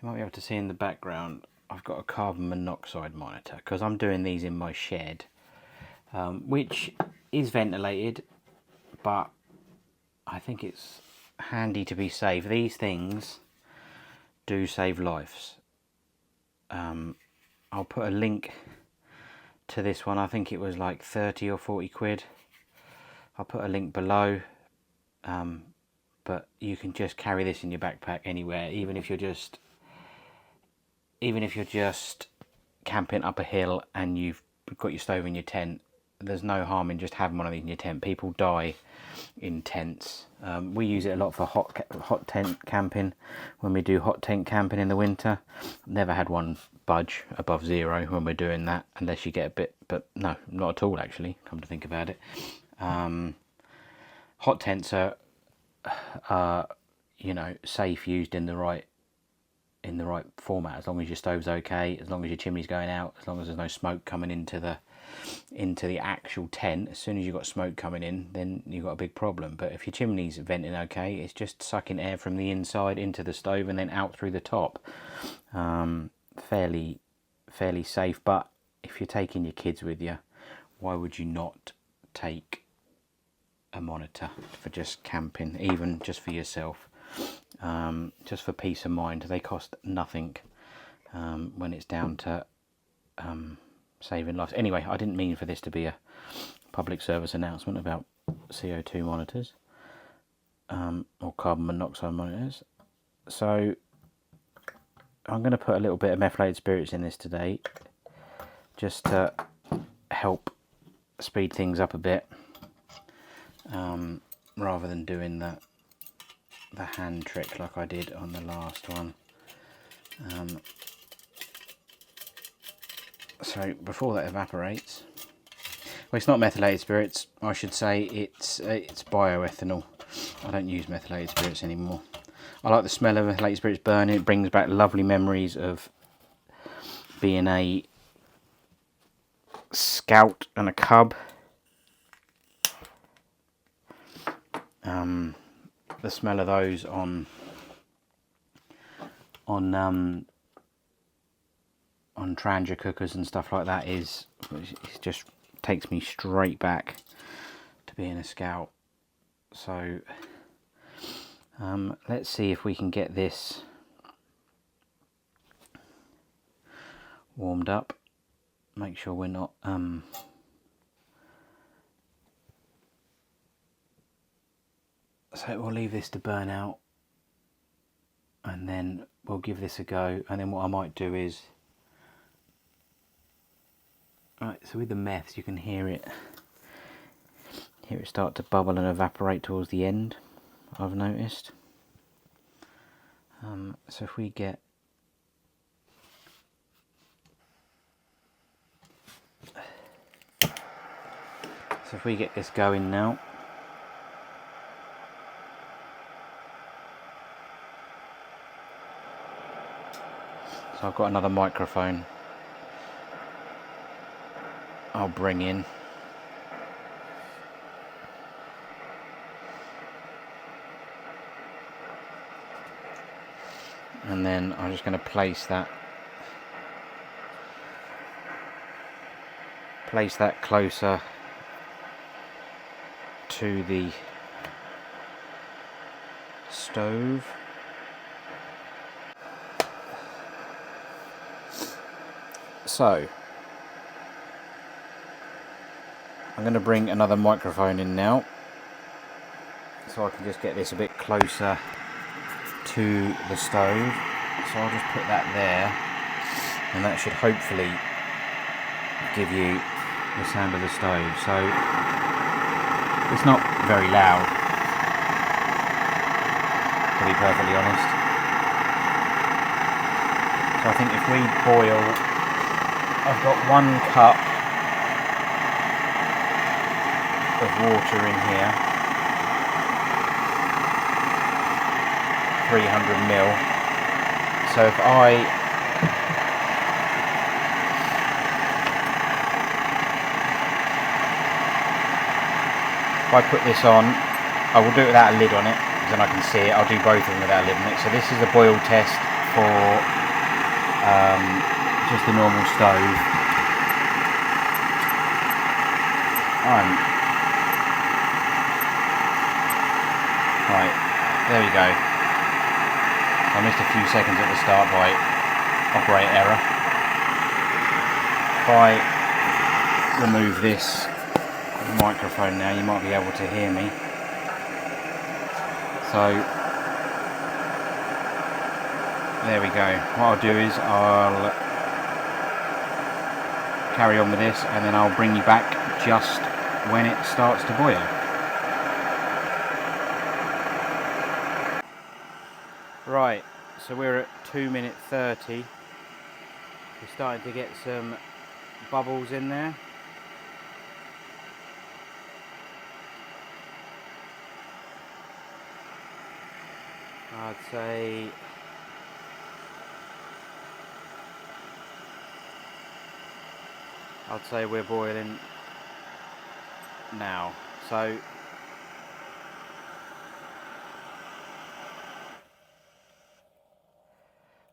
you might be able to see in the background, I've got a carbon monoxide monitor because I'm doing these in my shed. Which is ventilated, but I think it's handy to be safe. These things do save lives. I'll put a link to this one. I think it was like 30 or 40 quid. I'll put a link below, but you can just carry this in your backpack anywhere, even if you're just camping up a hill and you've got your stove in your tent. There's no harm in just having one of these in your tent. People die in tents. We use it a lot for hot tent camping when we do hot tent camping in the winter. Never had one budge above 0 when we're doing that, unless you get a bit, but no, not at all actually, come to think about it. Hot tents are you know, safe used in the right format, as long as your stove's okay, as long as your chimney's going out, as long as there's no smoke coming into the actual tent. As soon as you've got smoke coming in, then you've got a big problem. But if your chimney's venting okay, it's just sucking air from the inside into the stove and then out through the top. Fairly safe. But if you're taking your kids with you, why would you not take a monitor for just camping, even just for yourself? Just for peace of mind. They cost nothing when it's down to saving lives. Anyway, I didn't mean for this to be a public service announcement about CO2 monitors or carbon monoxide monitors. So I'm going to put a little bit of methylated spirits in this today, just to help speed things up a bit, rather than doing the hand trick like I did on the last one. So before that evaporates, well, it's not methylated spirits, I should say, it's bioethanol. I don't use methylated spirits anymore. I like the smell of methylated spirits burning. It brings back lovely memories of being a scout and a cub the smell of those on Trangia cookers and stuff like that it just takes me straight back to being a scout. So let's see if we can get this warmed up. Make sure we're not so we'll leave this to burn out, and then we'll give this a go. And then what I might do is, right, so with the meths you can hear it start to bubble and evaporate towards the end, I've noticed. So if we get this going now, so I've got another microphone I'll bring in. And then I'm just going to place that closer to the stove. So I'm going to bring another microphone in now, so I can just get this a bit closer to the stove. So I'll just put that there, and that should hopefully give you the sound of the stove. So it's not very loud, to be perfectly honest. So I think if we boil, I've got 1 cup of water in here, 300 ml. So if I put this on, I will do it without a lid on it, because then I can see it. I'll do both of them without a lid on it. So this is a boil test for just the normal stove. Right, there we go. I missed a few seconds at the start by operator error. If I remove this microphone now, you might be able to hear me. So there we go. What I'll do is I'll carry on with this, and then I'll bring you back just when it starts to boil. Right, so we're at 2:30. We're starting to get some bubbles in there. I'd say we're boiling now. So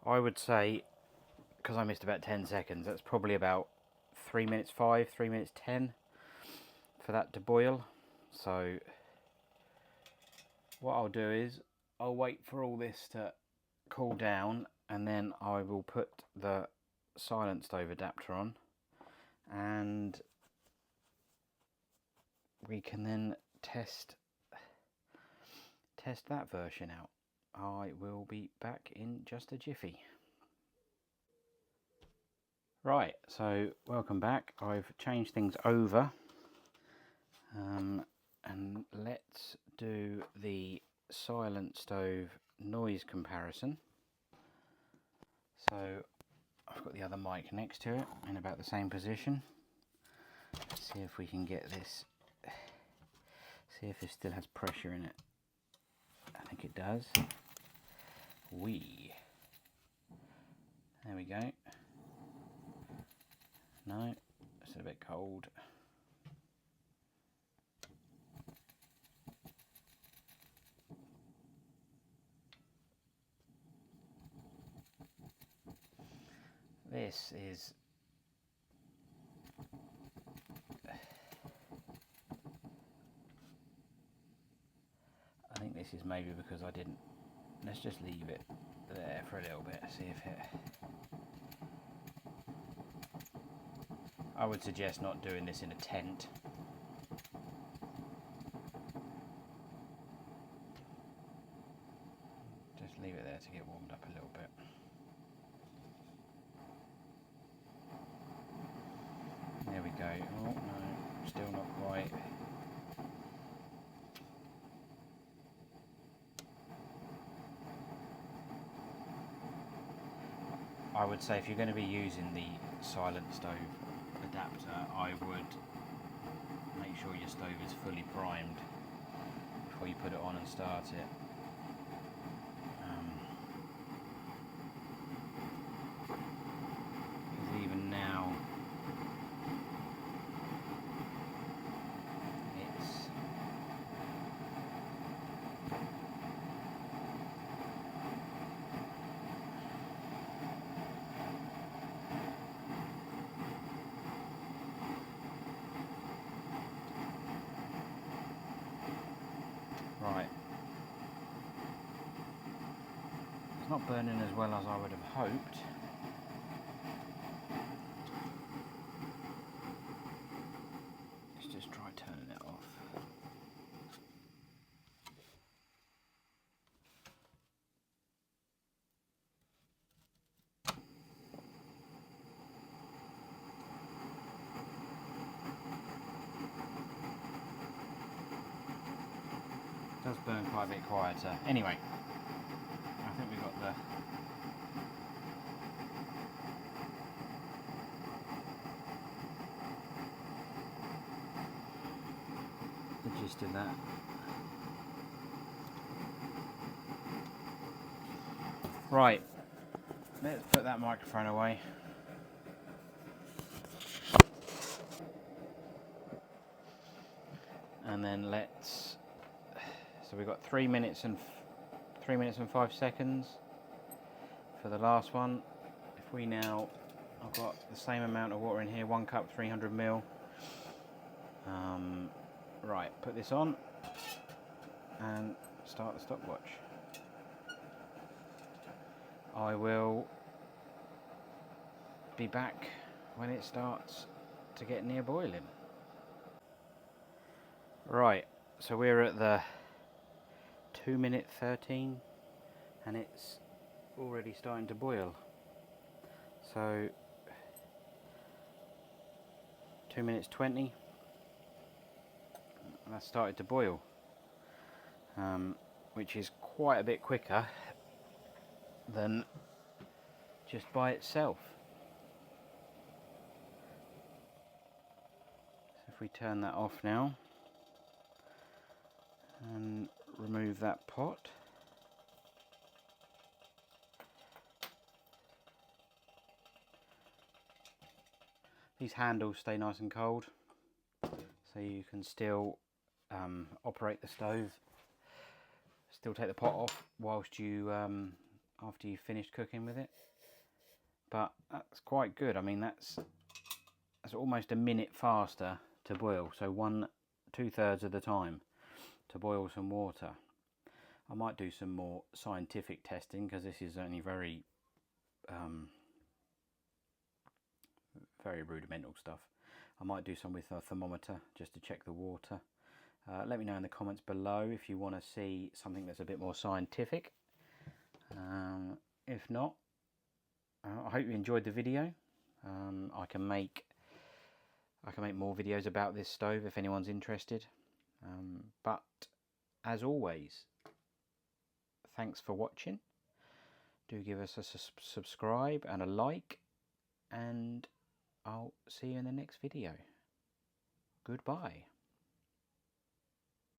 I would say, because I missed about 10 seconds, that's probably about 3 minutes 5, 3 minutes 10 for that to boil. So what I'll do is I'll wait for all this to cool down, and then I will put the silent stove adapter on, and we can then test that version out. I will be back in just a jiffy. Right, so welcome back. I've changed things over, and let's do the silent stove noise comparison. So I've got the other mic next to it in about the same position. Let's see if we can get this, see if this still has pressure in it. I think it does. There we go. No, it's a bit cold. this is... I think this is maybe because I didn't... Let's just leave it there for a little bit, see if it... I would suggest not doing this in a tent. Just leave it there to get warmed up a little bit. There we go. Oh no, still not quite. I would say if you're going to be using the silent stove adapter, I would make sure your stove is fully primed before you put it on and start it. Because even now it's right. It's not burning as well as I would have hoped. Let's just try turning it off. It does burn quite a bit quieter. Anyway, I think we got the gist of that. Right, let's put that microphone away. And then let's, so we've got 3 minutes and 5 seconds for the last one. If we now, I've got the same amount of water in here, 1 cup, 300 ml. Right, put this on and start the stopwatch. I will be back when it starts to get near boiling. Right, so we're at the 2 minute 13 and it's already starting to boil. So 2 minutes 20, and that started to boil, which is quite a bit quicker than just by itself. So if we turn that off now and remove that pot, these handles stay nice and cold, so you can still operate the stove, still take the pot off whilst you after you've finished cooking with it. But that's quite good. I mean, that's almost a minute faster to boil, so 2/3 of the time to boil some water. I might do some more scientific testing because this is only very very rudimental stuff. I might do some with a thermometer just to check the water. Let me know in the comments below if you want to see something that's a bit more scientific. If not, I hope you enjoyed the video. I can make more videos about this stove if anyone's interested. But as always, thanks for watching. Do give us a subscribe and a like, and I'll see you in the next video. Goodbye.